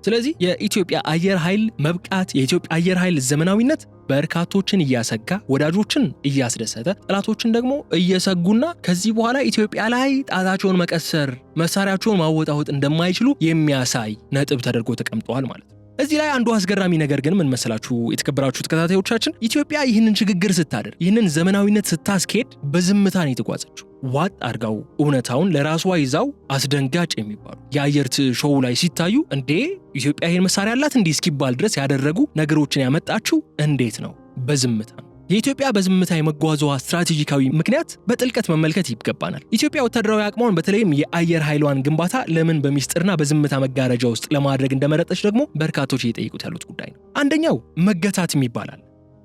S1: ስለዚህ የኢትዮጵያ አየር ኃይል መብቃት፣ የኢትዮጵያ አየር ኃይል ዘመናዊነት በርካቶችን እያሰጋ ወዳጆችን እያስደሰተ ጠላቶችን ደግሞ እየሰጉና ከዚህ በኋላ ኢትዮጵያ ላይ ጣታቸውን መቀሰር መሳሪያቸውን ማወጣወጥ እንደማይችሉ የሚያሳይ ነጥብ ተደርጎ ተቀምጧል ማለት ነው። እዚህ ላይ አንዱ አስገራሚ ነገር ግን ምን መሰላችሁ የተከበራችሁ ተከታታዮቻችን፣ ኢትዮጵያ ይህንን ሽግግር ስታደርግ ይህንን ዘመናዊነት ስታስኬድ በዝምታ ነው የተጓዘችው። ዋጥ አድርጋው እውነታውን ለራሷ ይዛው አስደንጋጭ የሚባሉ የአየር ሾው ላይ ሲታዩ እንዴ ኢትዮጵያ ይህን መሳሪያ አላት እንዲህ እስኪባል ድረስ ያደረጉ ነገሮችን ያመጣችው እንዴት ነው? በዝምታ ነው። የኢትዮጵያ በዝምታ የመጓዟ ስትራቴጂካዊ ምክንያት በጥልቀት መመልከት ይገባናል። ኢትዮጵያ ወታደራዊ አቅሟን በተለይም የአየር ኃይሏን ግንባታ ለምን በሚስጥርና በዝምታ መጋረጃ ውስጥ ለማድረግ እንደመረጠች ደግሞ በርካቶች እየጠየቁት ያሉት ጉዳይ ነው። አንደኛው መገታትም ይባላል።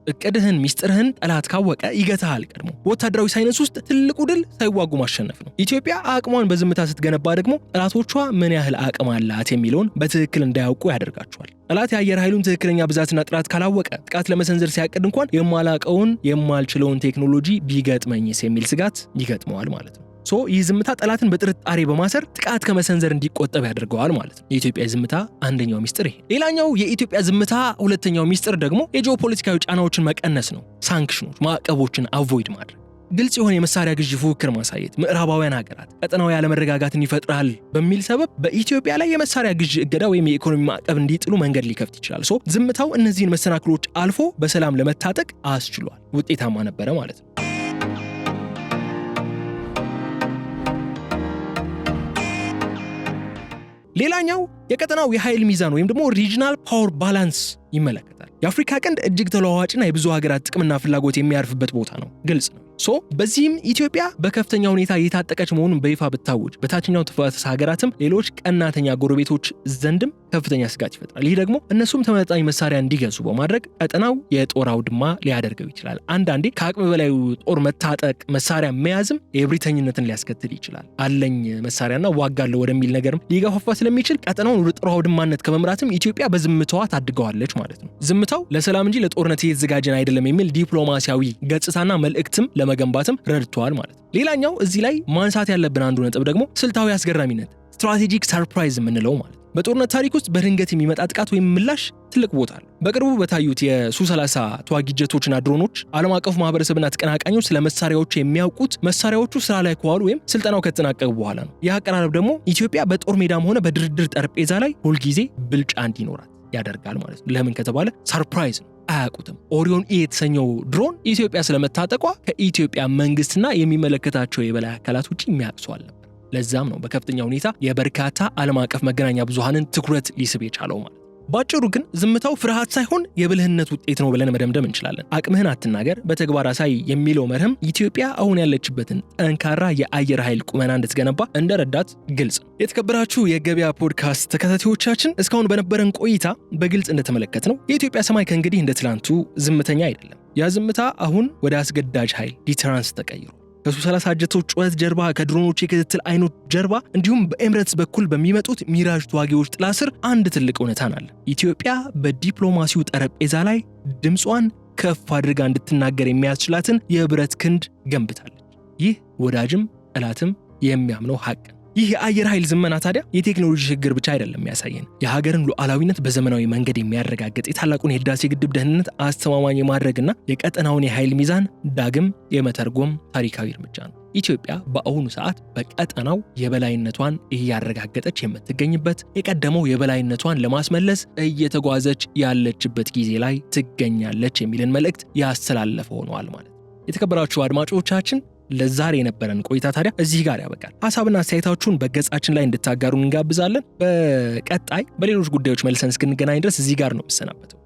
S1: እቅድህን ሚስጥርህን ጠላት ካወቀ ይገታሃል። ቀድሞ በወታደራዊ ሳይንስ ውስጥ ትልቁ ድል ሳይዋጉ ማሸነፍ ነው። ኢትዮጵያ አቅሟን በዝምታ ስትገነባ ደግሞ ጠላቶቿ ምን ያህል አቅም አላት የሚለውን በትክክል እንዳያውቁ ያደርጋቸዋል። ጠላት የአየር ኃይሉን ትክክለኛ ብዛትና ጥራት ካላወቀ ጥቃት ለመሰንዘር ሲያቅድ እንኳን የማላቀውን የማልችለውን ቴክኖሎጂ ቢገጥመኝስ የሚል ስጋት ይገጥመዋል ማለት ነው። ይህ ዝምታ ጠላትን በጥርጣሬ በማሰር ጥቃት ከመሰንዘር እንዲቆጠብ ያደርገዋል ማለት ነው። የኢትዮጵያ ዝምታ አንደኛው ሚስጥር ይሄ። ሌላኛው የኢትዮጵያ ዝምታ ሁለተኛው ሚስጥር ደግሞ የጂኦፖለቲካዊ ጫናዎችን መቀነስ ነው። ሳንክሽኖች፣ ማዕቀቦችን አቮይድ ማድረግ፣ ግልጽ የሆነ የመሳሪያ ግዢ ፉክክር ማሳየት። ምዕራባውያን ሀገራት ቀጠናው ያለመረጋጋትን ይፈጥራል በሚል ሰበብ በኢትዮጵያ ላይ የመሳሪያ ግዢ እገዳ ወይም የኢኮኖሚ ማዕቀብ እንዲጥሉ መንገድ ሊከፍት ይችላል። ዝምታው እነዚህን መሰናክሎች አልፎ በሰላም ለመታጠቅ አስችሏል። ውጤታማ ነበረ ማለት ነው። ሌላኛው የቀጠናው የኃይል ሚዛን ወይም ደግሞ ሪጂናል ፓወር ባላንስ ይመለከታል። የአፍሪካ ቀንድ እጅግ ተለዋዋጭና የብዙ ሀገራት ጥቅምና ፍላጎት የሚያርፍበት ቦታ ነው። ግልጽ ነው። በዚህም ኢትዮጵያ በከፍተኛ ሁኔታ የታጠቀች መሆኑን በይፋ ብታወጅ በታችኛው ተፋሰስ ሀገራትም ሌሎች ቀናተኛ ጎረቤቶች ዘንድም ከፍተኛ ስጋት ይፈጥራል። ይህ ደግሞ እነሱም ተመጣጣኝ መሳሪያ እንዲገዙ በማድረግ ቀጠናው የጦር አውድማ ሊያደርገው ይችላል። አንዳንዴ ከአቅም በላይ ጦር መታጠቅ መሳሪያ መያዝም የብሪተኝነትን ሊያስከትል ይችላል። አለኝ መሳሪያና ዋጋለሁ ወደሚል ነገርም ሊገፋፋ ስለሚችል ቀጠናውን ወደ ጦር አውድማነት ከመምራትም ኢትዮጵያ በዝምታዋ ታድገዋለች ማለት ነው። ዝምታው ለሰላም እንጂ ለጦርነት የተዘጋጀን አይደለም የሚል ዲፕሎማሲያዊ ገጽታና መልእክትም ለመገንባትም ረድቷል ማለት ነው። ሌላኛው እዚህ ላይ ማንሳት ያለብን አንዱ ነጥብ ደግሞ ስልታዊ አስገራሚነት ስትራቴጂክ ሰርፕራይዝ የምንለው ማለት ነው። በጦርነት ታሪክ ውስጥ በድንገት የሚመጣ ጥቃት ወይም ምላሽ ትልቅ ቦታ አለው። በቅርቡ በታዩት የሱ-30 ተዋጊ ጀቶችና ድሮኖች ዓለም አቀፉ ማህበረሰብና ተቀናቃኞች ስለ መሳሪያዎቹ የሚያውቁት መሳሪያዎቹ ስራ ላይ ከዋሉ ወይም ስልጠናው ከተጠናቀቀ በኋላ ነው። ይህ አቀራረብ ደግሞ ኢትዮጵያ በጦር ሜዳም ሆነ በድርድር ጠረጴዛ ላይ ሁልጊዜ ብልጫ እንዲኖራት ያደርጋል ማለት ነው። ለምን ከተባለ ሰርፕራይዝ ነው፣ አያውቁትም። ኦሪዮን ኢ የተሰኘው ድሮን ኢትዮጵያ ስለመታጠቋ ከኢትዮጵያ መንግስትና የሚመለከታቸው የበላይ አካላት ውጪ የሚያውቅ ሰው አልነበር። ለዛም ነው በከፍተኛ ሁኔታ የበርካታ ዓለም አቀፍ መገናኛ ብዙሃንን ትኩረት ሊስብ የቻለው ማለት። ባጭሩ ግን ዝምታው ፍርሃት ሳይሆን የብልህነት ውጤት ነው ብለን መደምደም እንችላለን። አቅምህን አትናገር፣ በተግባር አሳይ የሚለው መርህም ኢትዮጵያ አሁን ያለችበትን ጠንካራ የአየር ኃይል ቁመና እንድትገነባ እንደረዳት ግልጽ ነው። የተከበራችሁ የገበያ ፖድካስት ተከታታዮቻችን እስካሁን በነበረን ቆይታ በግልጽ እንደተመለከትነው የኢትዮጵያ ሰማይ ከእንግዲህ እንደ ትላንቱ ዝምተኛ አይደለም። ያ ዝምታ አሁን ወደ አስገዳጅ ኃይል ዲተራንስ ተቀይሮ ከሱ-30 ጀቶች ጩኸት ጀርባ፣ ከድሮኖች የክትትል አይኖች ጀርባ እንዲሁም በኤምሬትስ በኩል በሚመጡት ሚራጅ ተዋጊዎች ጥላ ስር አንድ ትልቅ እውነታን አለ። ኢትዮጵያ በዲፕሎማሲው ጠረጴዛ ላይ ድምጿን ከፍ አድርጋ እንድትናገር የሚያስችላትን የብረት ክንድ ገንብታለች። ይህ ወዳጅም ጠላትም የሚያምነው ሀቅ ነው። ይህ የአየር ኃይል ዝመና ታዲያ የቴክኖሎጂ ችግር ብቻ አይደለም የሚያሳየን። የሀገርን ሉዓላዊነት በዘመናዊ መንገድ የሚያረጋግጥ የታላቁን የህዳሴ ግድብ ደህንነት አስተማማኝ የማድረግና የቀጠናውን የኃይል ሚዛን ዳግም የመተርጎም ታሪካዊ እርምጃ ነው። ኢትዮጵያ በአሁኑ ሰዓት በቀጠናው የበላይነቷን እያረጋገጠች የምትገኝበት፣ የቀደመው የበላይነቷን ለማስመለስ እየተጓዘች ያለችበት ጊዜ ላይ ትገኛለች የሚልን መልእክት ያስተላለፈ ሆኗል ማለት። የተከበራችሁ አድማጮቻችን ለዛሬ የነበረን ቆይታ ታዲያ እዚህ ጋር ያበቃል። ሐሳብና አስተያየታችሁን በገጻችን ላይ እንድታጋሩን እንጋብዛለን። በቀጣይ በሌሎች ጉዳዮች መልሰን እስክንገናኝ ድረስ እዚህ ጋር ነው የምሰናበተው።